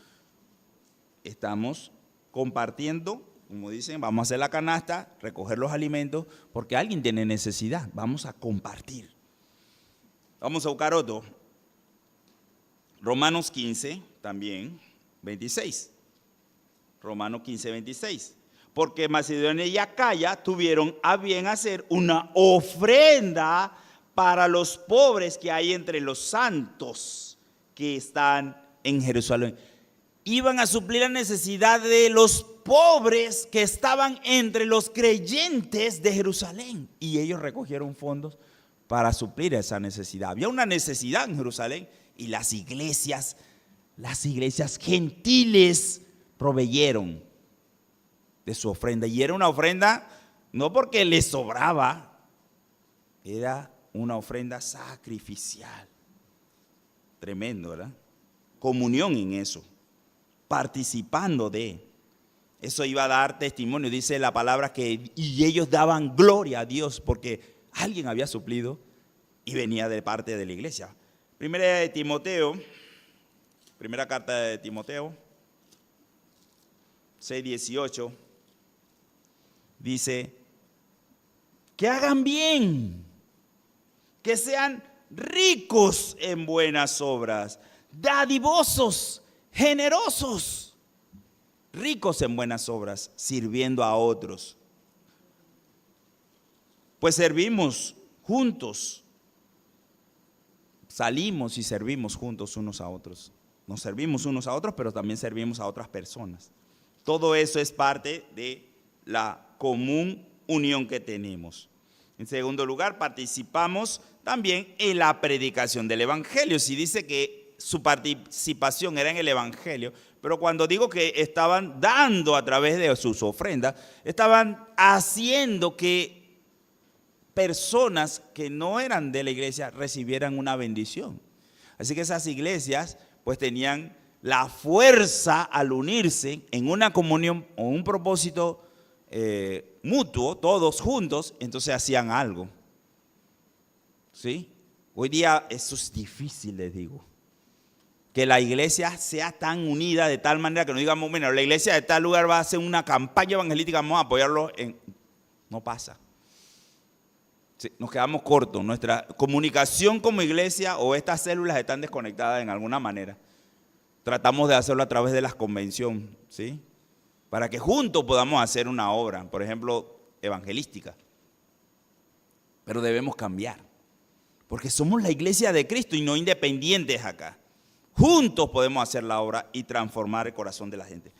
Estamos compartiendo, como dicen, vamos a hacer la canasta, recoger los alimentos, porque alguien tiene necesidad, vamos a compartir. Vamos a buscar otro. Romanos 15 también. 26. Romanos 15, 26. Porque Macedonia y Acaya tuvieron a bien hacer una ofrenda para los pobres que hay entre los santos que están en Jerusalén. Iban a suplir la necesidad de los pobres que estaban entre los creyentes de Jerusalén. Y ellos recogieron fondos para suplir esa necesidad. Había una necesidad en Jerusalén y las iglesias gentiles proveyeron de su ofrenda. Y era una ofrenda no porque les sobraba, era una ofrenda sacrificial. Tremendo, ¿verdad? Comunión en eso, participando de eso iba a dar testimonio. Dice la palabra que y ellos daban gloria a Dios porque alguien había suplido y venía de parte de la iglesia. Primera carta de Timoteo, 6:18, dice, que hagan bien, que sean ricos en buenas obras, dadivosos, generosos, ricos en buenas obras, sirviendo a otros. Pues servimos juntos, salimos y servimos juntos unos a otros. Nos servimos unos a otros, pero también servimos a otras personas. Todo eso es parte de la común unión que tenemos. En segundo lugar, participamos también en la predicación del Evangelio. Si dice que su participación era en el Evangelio, pero cuando digo que estaban dando a través de sus ofrendas, estaban haciendo que personas que no eran de la iglesia recibieran una bendición. Así que esas iglesias pues tenían la fuerza al unirse en una comunión o un propósito mutuo, todos juntos, entonces hacían algo. ¿Sí? Hoy día eso es difícil, les digo. Que la iglesia sea tan unida de tal manera que no digamos, bueno, la iglesia de tal lugar va a hacer una campaña evangelística, vamos a apoyarlo. No pasa. Sí, nos quedamos cortos. Nuestra comunicación como iglesia o estas células están desconectadas en alguna manera. Tratamos de hacerlo a través de las convenciones, ¿sí? Para que juntos podamos hacer una obra, por ejemplo, evangelística. Pero debemos cambiar, porque somos la iglesia de Cristo y no independientes acá. Juntos podemos hacer la obra y transformar el corazón de la gente.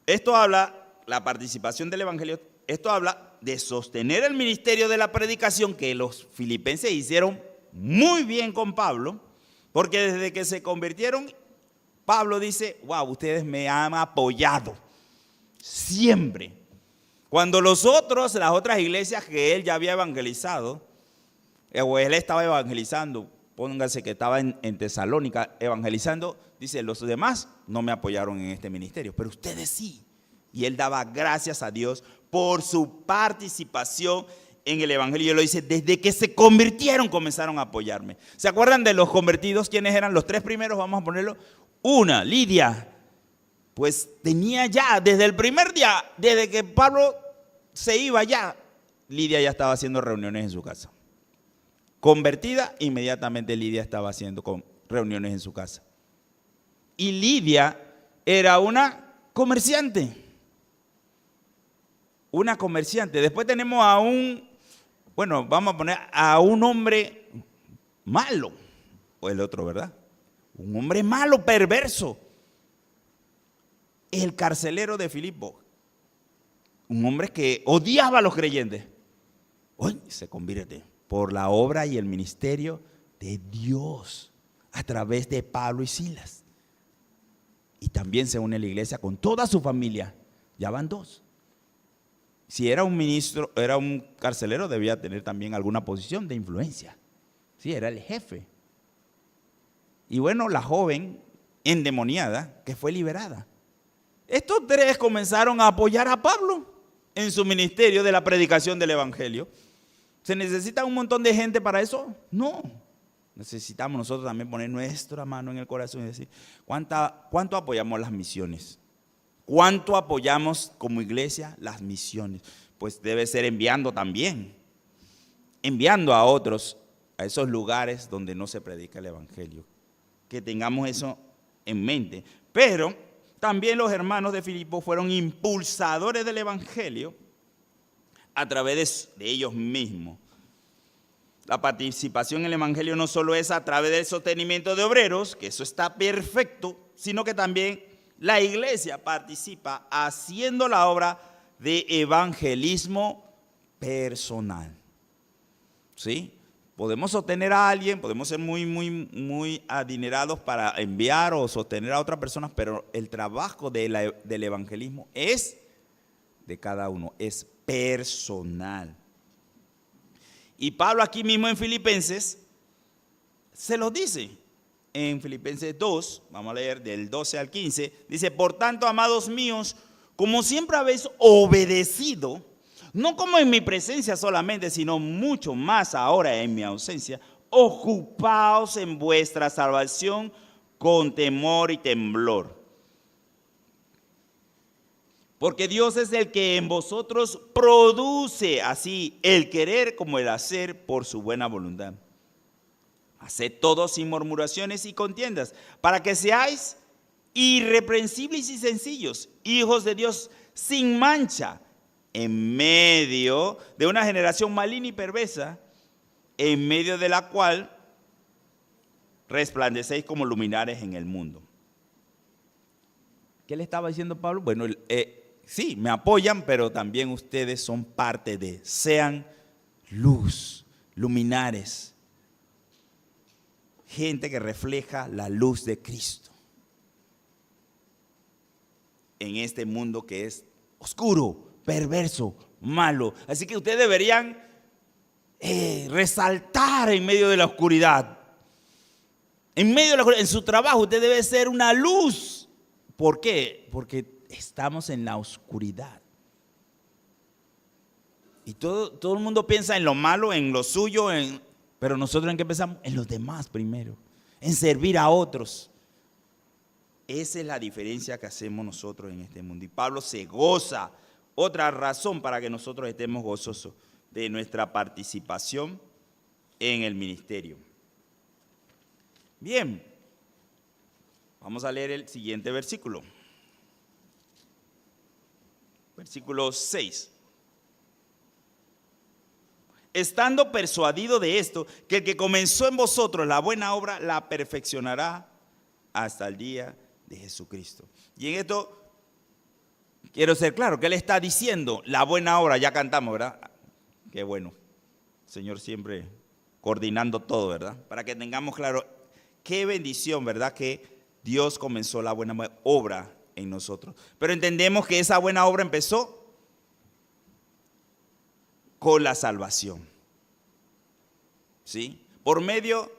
Esto habla, la participación del evangelio, esto habla de sostener el ministerio de la predicación que los filipenses hicieron muy bien con Pablo, porque desde que se convirtieron, Pablo dice, wow, ustedes me han apoyado siempre. Cuando las otras iglesias que él ya había evangelizado, o él estaba evangelizando, pónganse que estaba en Tesalónica evangelizando, dice, los demás no me apoyaron en este ministerio, pero ustedes sí. Y él daba gracias a Dios por su participación en el evangelio. Él lo dice, desde que se convirtieron comenzaron a apoyarme. ¿Se acuerdan de los convertidos? ¿Quiénes eran los tres primeros? Vamos a ponerlo. Una, Lidia, pues tenía ya, desde el primer día, desde que Pablo se iba ya, Lidia ya estaba haciendo reuniones en su casa. Convertida, inmediatamente Lidia estaba haciendo reuniones en su casa. Y Lidia era una comerciante. Una comerciante. Después tenemos a vamos a poner a un hombre malo. O el otro, ¿verdad? Un hombre malo, perverso. El carcelero de Filipo. Un hombre que odiaba a los creyentes. Hoy se convierte por la obra y el ministerio de Dios a través de Pablo y Silas. Y también se une a la iglesia con toda su familia. Ya van dos. Si era un ministro, era un carcelero, debía tener también alguna posición de influencia. Sí, era el jefe. Y bueno, la joven endemoniada que fue liberada. Estos tres comenzaron a apoyar a Pablo en su ministerio de la predicación del evangelio. ¿Se necesita un montón de gente para eso? No. Necesitamos nosotros también poner nuestra mano en el corazón y decir, ¿cuánto apoyamos las misiones? ¿Cuánto apoyamos como iglesia las misiones? Pues debe ser enviando también. Enviando a otros a esos lugares donde no se predica el evangelio. Que tengamos eso en mente. Pero también los hermanos de Filipo fueron impulsadores del evangelio a través de ellos mismos. La participación en el evangelio no solo es a través del sostenimiento de obreros, que eso está perfecto, sino que también la iglesia participa haciendo la obra de evangelismo personal. ¿Sí? Podemos sostener a alguien, podemos ser muy adinerados para enviar o sostener a otras personas, pero el trabajo del evangelismo es de cada uno, es personal. Y Pablo aquí mismo en Filipenses se lo dice. En Filipenses 2, vamos a leer del 12 al 15, dice, por tanto, amados míos, como siempre habéis obedecido, no como en mi presencia solamente, sino mucho más ahora en mi ausencia, ocupaos en vuestra salvación con temor y temblor. Porque Dios es el que en vosotros produce así el querer como el hacer por su buena voluntad. Haced todo sin murmuraciones y contiendas, para que seáis irreprensibles y sencillos, hijos de Dios sin mancha, en medio de una generación maligna y perversa, en medio de la cual resplandecéis como luminares en el mundo. ¿Qué le estaba diciendo Pablo? Bueno, sí, me apoyan, pero también ustedes son parte de, sean luz, luminares, gente que refleja la luz de Cristo en este mundo que es oscuro, perverso, malo. Así que ustedes deberían resaltar en medio de la oscuridad. En medio de la oscuridad, en su trabajo usted debe ser una luz. ¿Por qué? Porque estamos en la oscuridad. Y todo el mundo piensa en lo malo, en lo suyo, pero nosotros ¿en qué pensamos? En los demás primero, en servir a otros. Esa es la diferencia que hacemos nosotros en este mundo. Y Pablo se goza, otra razón para que nosotros estemos gozosos de nuestra participación en el ministerio. Bien, vamos a leer el siguiente versículo. Versículo 6. Estando persuadido de esto, que el que comenzó en vosotros la buena obra, la perfeccionará hasta el día de Jesucristo. Y en esto quiero ser claro, ¿qué le está diciendo? La buena obra, ya cantamos, ¿verdad? Qué bueno. Señor siempre coordinando todo, ¿verdad? Para que tengamos claro, qué bendición, ¿verdad? Que Dios comenzó la buena obra en nosotros. Pero entendemos que esa buena obra empezó con la salvación. ¿Sí? Por medio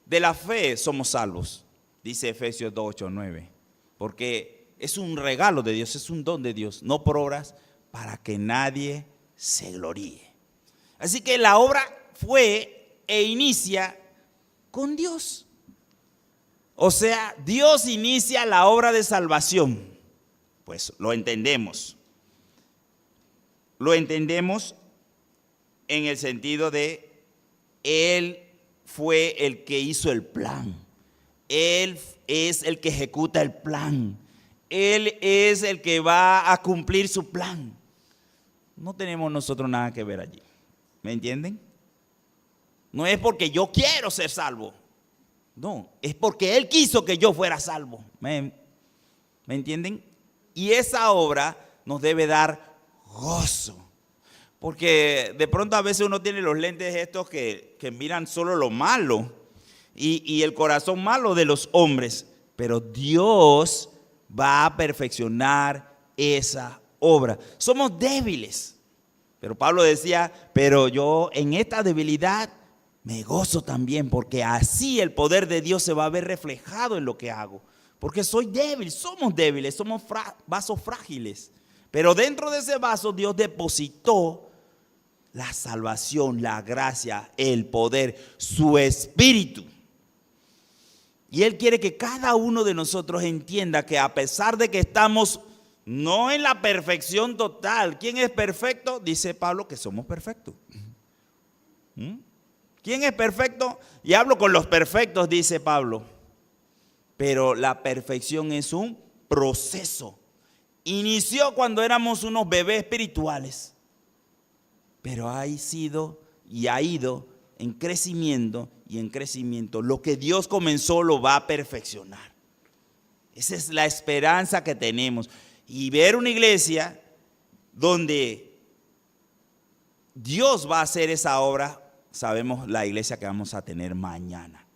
de la fe somos salvos. Dice Efesios 2, 8, 9, porque es un regalo de Dios, es un don de Dios, no por obras, para que nadie se gloríe. Así que la obra fue e inicia con Dios. O sea, Dios inicia la obra de salvación. Pues lo entendemos. Lo entendemos en el sentido de Él fue el que hizo el plan. Él es el que ejecuta el plan. Él es el que va a cumplir su plan. No tenemos nosotros nada que ver allí. ¿Me entienden? No es porque yo quiero ser salvo. No, es porque Él quiso que yo fuera salvo. ¿Me entienden? Y esa obra nos debe dar gozo. Porque de pronto a veces uno tiene los lentes estos que miran solo lo malo. Y el corazón malo de los hombres, pero Dios va a perfeccionar esa obra. Somos débiles, pero Pablo decía, pero yo en esta debilidad me gozo también, porque así el poder de Dios se va a ver reflejado en lo que hago, porque soy débil, somos débiles, somos vasos frágiles, pero dentro de ese vaso Dios depositó la salvación, la gracia, el poder, su espíritu. Y Él quiere que cada uno de nosotros entienda que a pesar de que estamos no en la perfección total, ¿quién es perfecto? Dice Pablo que somos perfectos. ¿Quién es perfecto? Y hablo con los perfectos, dice Pablo. Pero la perfección es un proceso. Inició cuando éramos unos bebés espirituales, pero ha sido y ha ido en crecimiento y en crecimiento. Lo que Dios comenzó lo va a perfeccionar. Esa es la esperanza que tenemos. Y ver una iglesia donde Dios va a hacer esa obra, sabemos la iglesia que vamos a tener mañana.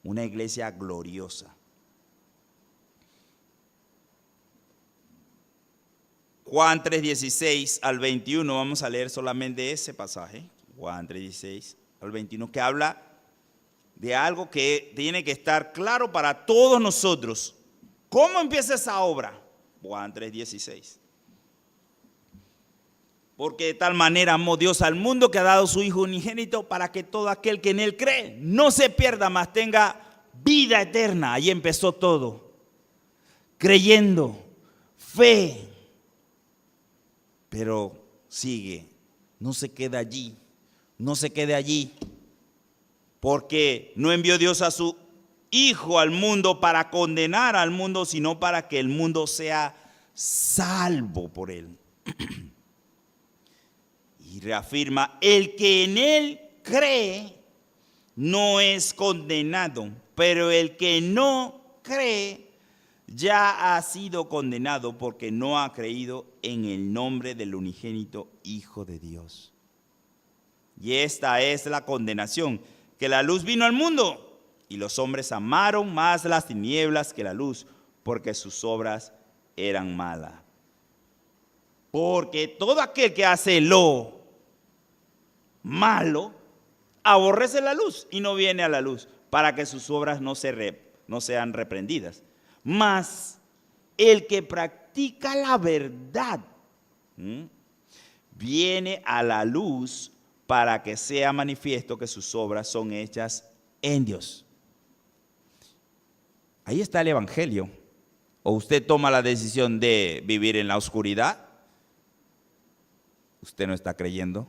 Una iglesia gloriosa. Juan 3:16 al 21, vamos a leer solamente ese pasaje. Juan 3:16 al 21, que habla de algo que tiene que estar claro para todos nosotros. ¿Cómo empieza esa obra? Juan 3:16. Porque de tal manera amó Dios al mundo que ha dado su Hijo unigénito para que todo aquel que en Él cree no se pierda, mas tenga vida eterna. Ahí empezó todo. Creyendo, fe. Pero sigue, no se queda allí, no se quede allí, porque no envió Dios a su Hijo al mundo para condenar al mundo, sino para que el mundo sea salvo por él. Y reafirma, el que en él cree no es condenado, pero el que no cree ya ha sido condenado porque no ha creído en el nombre del unigénito Hijo de Dios. Y esta es la condenación, que la luz vino al mundo y los hombres amaron más las tinieblas que la luz, porque sus obras eran malas. Porque todo aquel que hace lo malo aborrece la luz y no viene a la luz, para que sus obras no sean reprendidas. Mas el que practica la verdad viene a la luz para que sea manifiesto que sus obras son hechas en Dios. Ahí está el evangelio. O usted toma la decisión de vivir en la oscuridad, usted no está creyendo.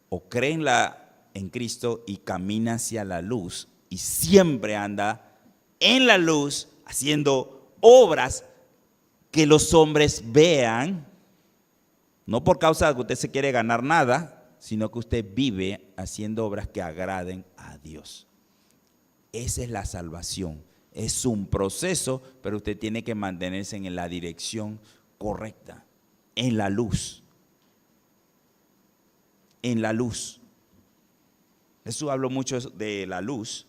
O cree en Cristo y camina hacia la luz y siempre anda en la luz haciendo obras que los hombres vean, no por causa de que usted se quiere ganar nada, sino que usted vive haciendo obras que agraden a Dios. Esa es la salvación. Es un proceso, pero usted tiene que mantenerse en la dirección correcta, en la luz. En la luz. Jesús habló mucho de la luz.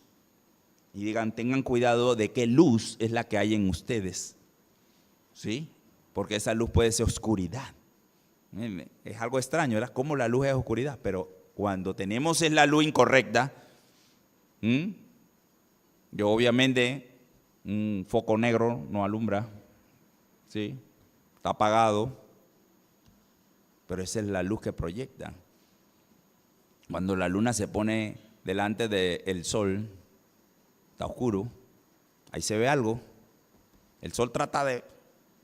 Y digan, tengan cuidado de qué luz es la que hay en ustedes. ¿Sí? Porque esa luz puede ser oscuridad. Es algo extraño, ¿verdad? Como la luz es oscuridad. Pero cuando tenemos la luz incorrecta, yo obviamente un foco negro no alumbra, ¿sí? Está apagado, pero esa es la luz que proyecta. Cuando la luna se pone delante del sol, está oscuro, ahí se ve algo. El sol trata de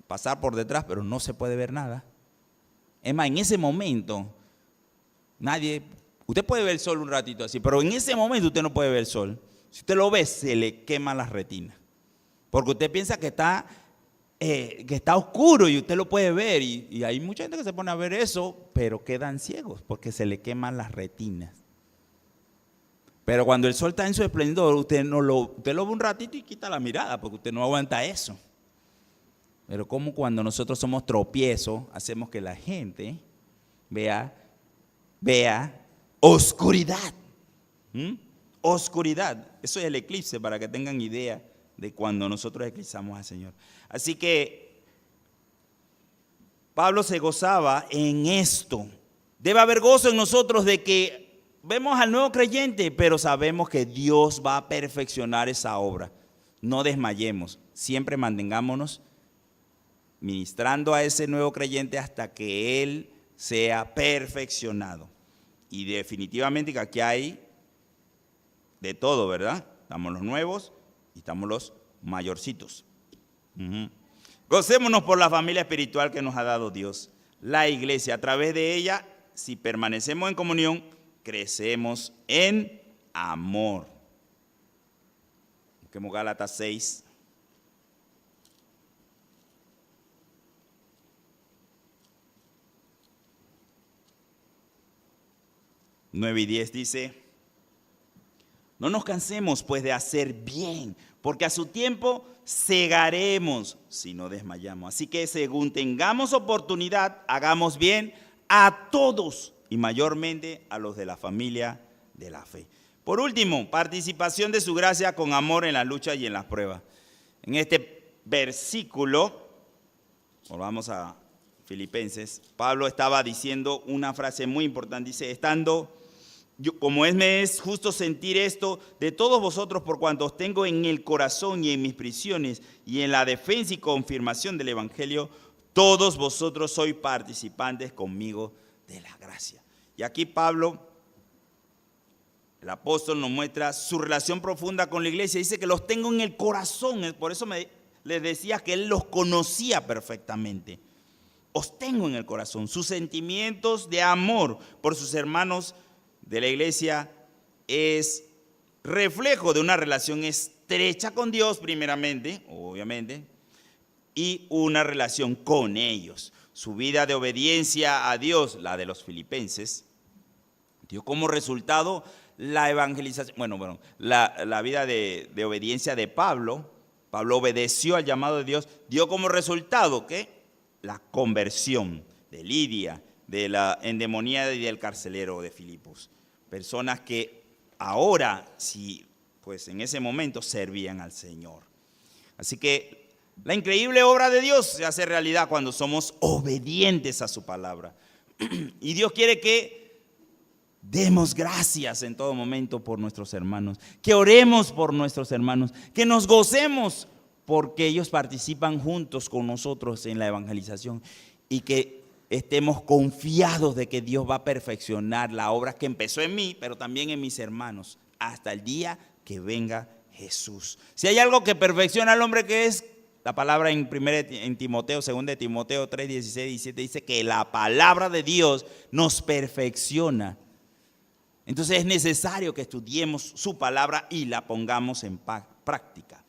pasar por detrás, pero no se puede ver nada. Es más, en ese momento, usted puede ver el sol un ratito así, pero en ese momento usted no puede ver el sol. Si usted lo ve, se le queman las retinas. Porque usted piensa que está oscuro y usted lo puede ver. Y hay mucha gente que se pone a ver eso, pero quedan ciegos porque se le queman las retinas. Pero cuando el sol está en su esplendor, usted lo ve un ratito y quita la mirada porque usted no aguanta eso. Pero como cuando nosotros somos tropiezos, hacemos que la gente vea oscuridad. Oscuridad. Eso es el eclipse, para que tengan idea de cuando nosotros eclipsamos al Señor. Así que Pablo se gozaba en esto. Debe haber gozo en nosotros de que vemos al nuevo creyente, pero sabemos que Dios va a perfeccionar esa obra. No desmayemos, siempre mantengámonos ministrando a ese nuevo creyente hasta que él sea perfeccionado. Y definitivamente que aquí hay de todo, ¿verdad? Estamos los nuevos y estamos los mayorcitos. Gocémonos por la familia espiritual que nos ha dado Dios, la iglesia. A través de ella, si permanecemos en comunión, crecemos en amor. Busquemos Gálatas 6. 9 y 10 dice: no nos cansemos pues de hacer bien, porque a su tiempo segaremos si no desmayamos. Así que según tengamos oportunidad, hagamos bien a todos y mayormente a los de la familia de la fe. Por último, participación de su gracia con amor en la lucha y en las pruebas. En este versículo, volvamos a Filipenses, Pablo estaba diciendo una frase muy importante. Dice, me es justo sentir esto de todos vosotros por cuanto os tengo en el corazón y en mis prisiones y en la defensa y confirmación del evangelio, todos vosotros sois participantes conmigo de la gracia. Y aquí Pablo, el apóstol, nos muestra su relación profunda con la iglesia. Dice que los tengo en el corazón, por eso les decía que él los conocía perfectamente. os tengo en el corazón. Sus sentimientos de amor por sus hermanos de la iglesia es reflejo de una relación estrecha con Dios primeramente, obviamente, y una relación con ellos. Su vida de obediencia a Dios, la de los filipenses, dio como resultado la evangelización, la vida de obediencia de Pablo. Pablo obedeció al llamado de Dios, dio como resultado ¿qué? La conversión de Lidia, de la endemoniada y del carcelero de Filipos. Personas que ahora, sí, pues en ese momento servían al Señor. Así que la increíble obra de Dios se hace realidad cuando somos obedientes a su palabra. Y Dios quiere que demos gracias en todo momento por nuestros hermanos, que oremos por nuestros hermanos, que nos gocemos porque ellos participan juntos con nosotros en la evangelización y que estemos confiados de que Dios va a perfeccionar la obra que empezó en mí, pero también en mis hermanos, hasta el día que venga Jesús. Si hay algo que perfecciona al hombre, que es la palabra en Timoteo, 2 Timoteo 3, 16, 17, dice que la palabra de Dios nos perfecciona. Entonces es necesario que estudiemos su palabra y la pongamos en práctica.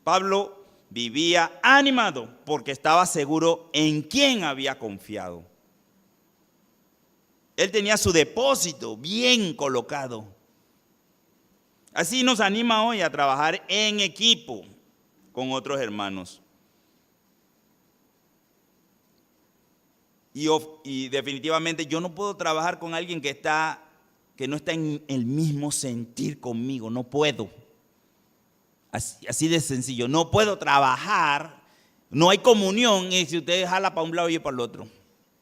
Pablo vivía animado porque estaba seguro en quién había confiado. Él tenía su depósito bien colocado. Así nos anima hoy a trabajar en equipo con otros hermanos. Y definitivamente yo no puedo trabajar con alguien que no está en el mismo sentir conmigo. No puedo. Así de sencillo. No puedo trabajar. No hay comunión si usted jala para un lado y yo para el otro.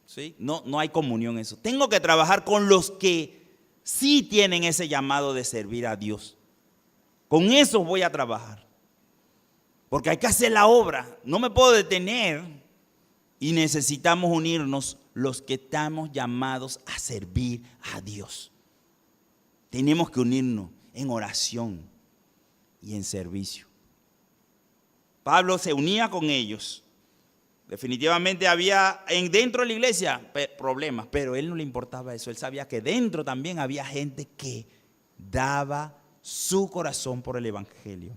¿Sí? No hay comunión en eso. Tengo que trabajar con los que sí tienen ese llamado de servir a Dios. Con eso voy a trabajar. Porque hay que hacer la obra. No me puedo detener. Y necesitamos unirnos los que estamos llamados a servir a Dios. Tenemos que unirnos en oración y en servicio. Pablo se unía con ellos. Definitivamente había dentro de la iglesia problemas, pero a él no le importaba eso. Él sabía que dentro también había gente que daba su corazón por el evangelio.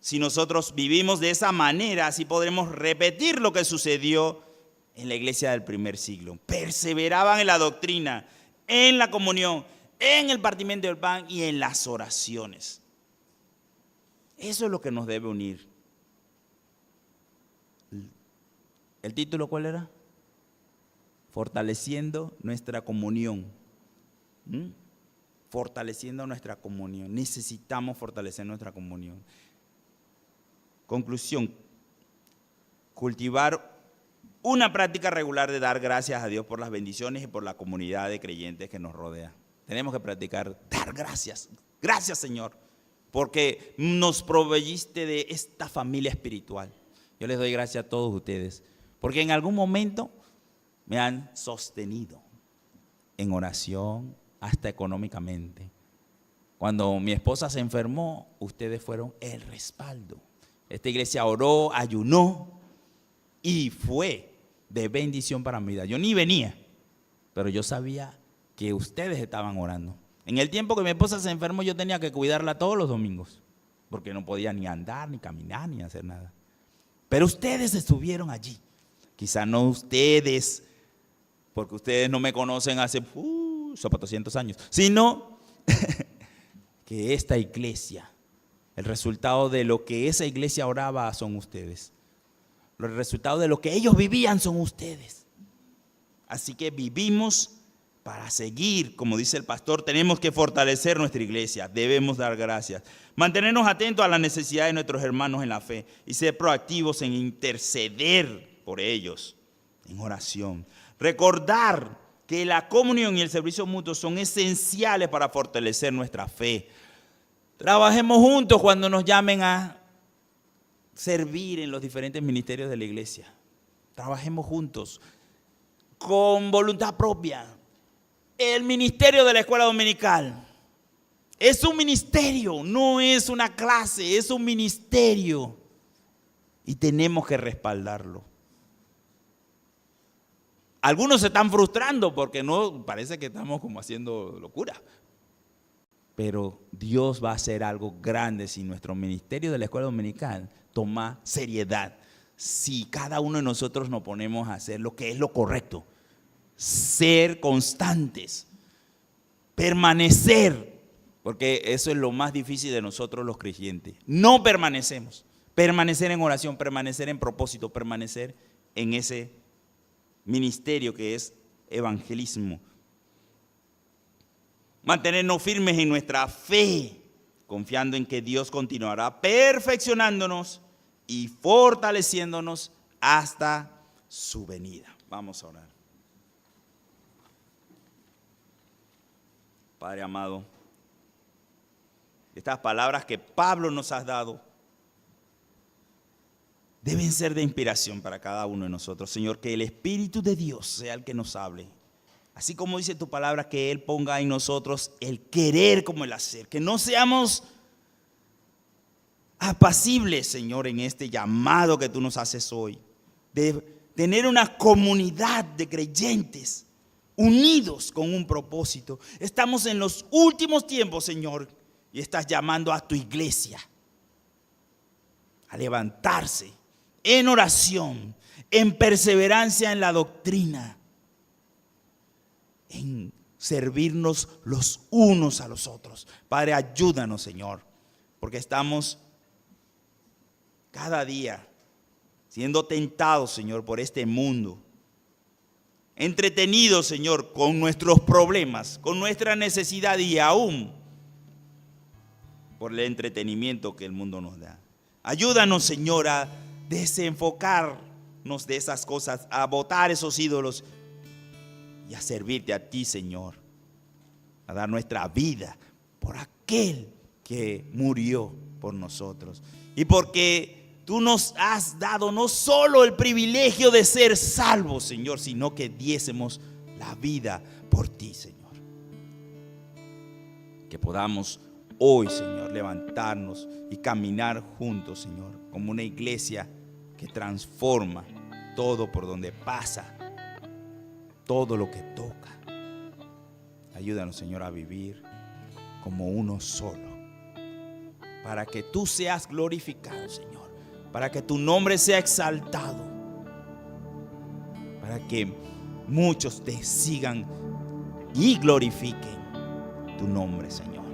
Si nosotros vivimos de esa manera, así podremos repetir lo que sucedió en la iglesia del primer siglo. Perseveraban en la doctrina, en la comunión, en el partimiento del pan y en las oraciones. Eso es lo que nos debe unir. ¿El título cuál era? Fortaleciendo nuestra comunión. Fortaleciendo nuestra comunión. Necesitamos fortalecer nuestra comunión. Conclusión. Cultivar una práctica regular de dar gracias a Dios por las bendiciones y por la comunidad de creyentes que nos rodea. Tenemos que practicar dar gracias. Gracias, Señor, porque nos proveíste de esta familia espiritual. Yo les doy gracias a todos ustedes, porque en algún momento me han sostenido en oración, hasta económicamente. Cuando mi esposa se enfermó, ustedes fueron el respaldo. Esta iglesia oró, ayunó y fue de bendición para mi vida. Yo ni venía, pero yo sabía que ustedes estaban orando. En el tiempo que mi esposa se enfermó, yo tenía que cuidarla todos los domingos, porque no podía ni andar, ni caminar, ni hacer nada. Pero ustedes estuvieron allí. Quizá no ustedes, porque ustedes no me conocen hace 200 años, sino que esta iglesia, el resultado de lo que esa iglesia oraba son ustedes. El resultado de lo que ellos vivían son ustedes. Así que vivimos para seguir, como dice el pastor, tenemos que fortalecer nuestra iglesia, debemos dar gracias, mantenernos atentos a las necesidades de nuestros hermanos en la fe y ser proactivos en interceder por ellos en oración. Recordar que la comunión y el servicio mutuo son esenciales para fortalecer nuestra fe. Trabajemos juntos cuando nos llamen a servir en los diferentes ministerios de la iglesia. Trabajemos juntos con voluntad propia. El ministerio de la escuela dominical es un ministerio, no es una clase, es un ministerio y tenemos que respaldarlo. Algunos se están frustrando porque no parece que estamos como haciendo locura. Pero Dios va a hacer algo grande si nuestro ministerio de la escuela dominical toma seriedad. Si cada uno de nosotros nos ponemos a hacer lo que es lo correcto. Ser constantes. Permanecer. Porque eso es lo más difícil de nosotros los creyentes. No permanecemos. Permanecer en oración, permanecer en propósito, permanecer en ese ministerio que es evangelismo. Mantenernos firmes en nuestra fe, confiando en que Dios continuará perfeccionándonos y fortaleciéndonos hasta su venida. Vamos a orar. Padre amado, estas palabras que Pablo nos ha dado deben ser de inspiración para cada uno de nosotros. Señor, que el Espíritu de Dios sea el que nos hable. Así como dice tu palabra, que Él ponga en nosotros el querer como el hacer. Que no seamos apacibles, Señor, en este llamado que tú nos haces hoy. De tener una comunidad de creyentes unidos con un propósito. Estamos en los últimos tiempos, Señor, y estás llamando a tu iglesia a levantarse en oración, en perseverancia en la doctrina, en servirnos los unos a los otros. Padre, ayúdanos, Señor, porque estamos cada día siendo tentados, Señor, por este mundo, entretenidos, Señor, con nuestros problemas, con nuestra necesidad y aún por el entretenimiento que el mundo nos da. Ayúdanos, Señor, a desenfocarnos de esas cosas, a botar esos ídolos y a servirte a ti, Señor, a dar nuestra vida por aquel que murió por nosotros. Y porque tú nos has dado no solo el privilegio de ser salvos, Señor, sino que diésemos la vida por ti, Señor. Que podamos hoy, Señor, levantarnos y caminar juntos, Señor, como una iglesia que transforma todo por donde pasa, todo lo que toca. Ayúdanos, Señor, a vivir como uno solo, para que tú seas glorificado, Señor, para que tu nombre sea exaltado, para que muchos te sigan y glorifiquen tu nombre, Señor.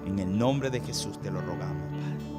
En el nombre de Jesús te lo rogamos, Padre.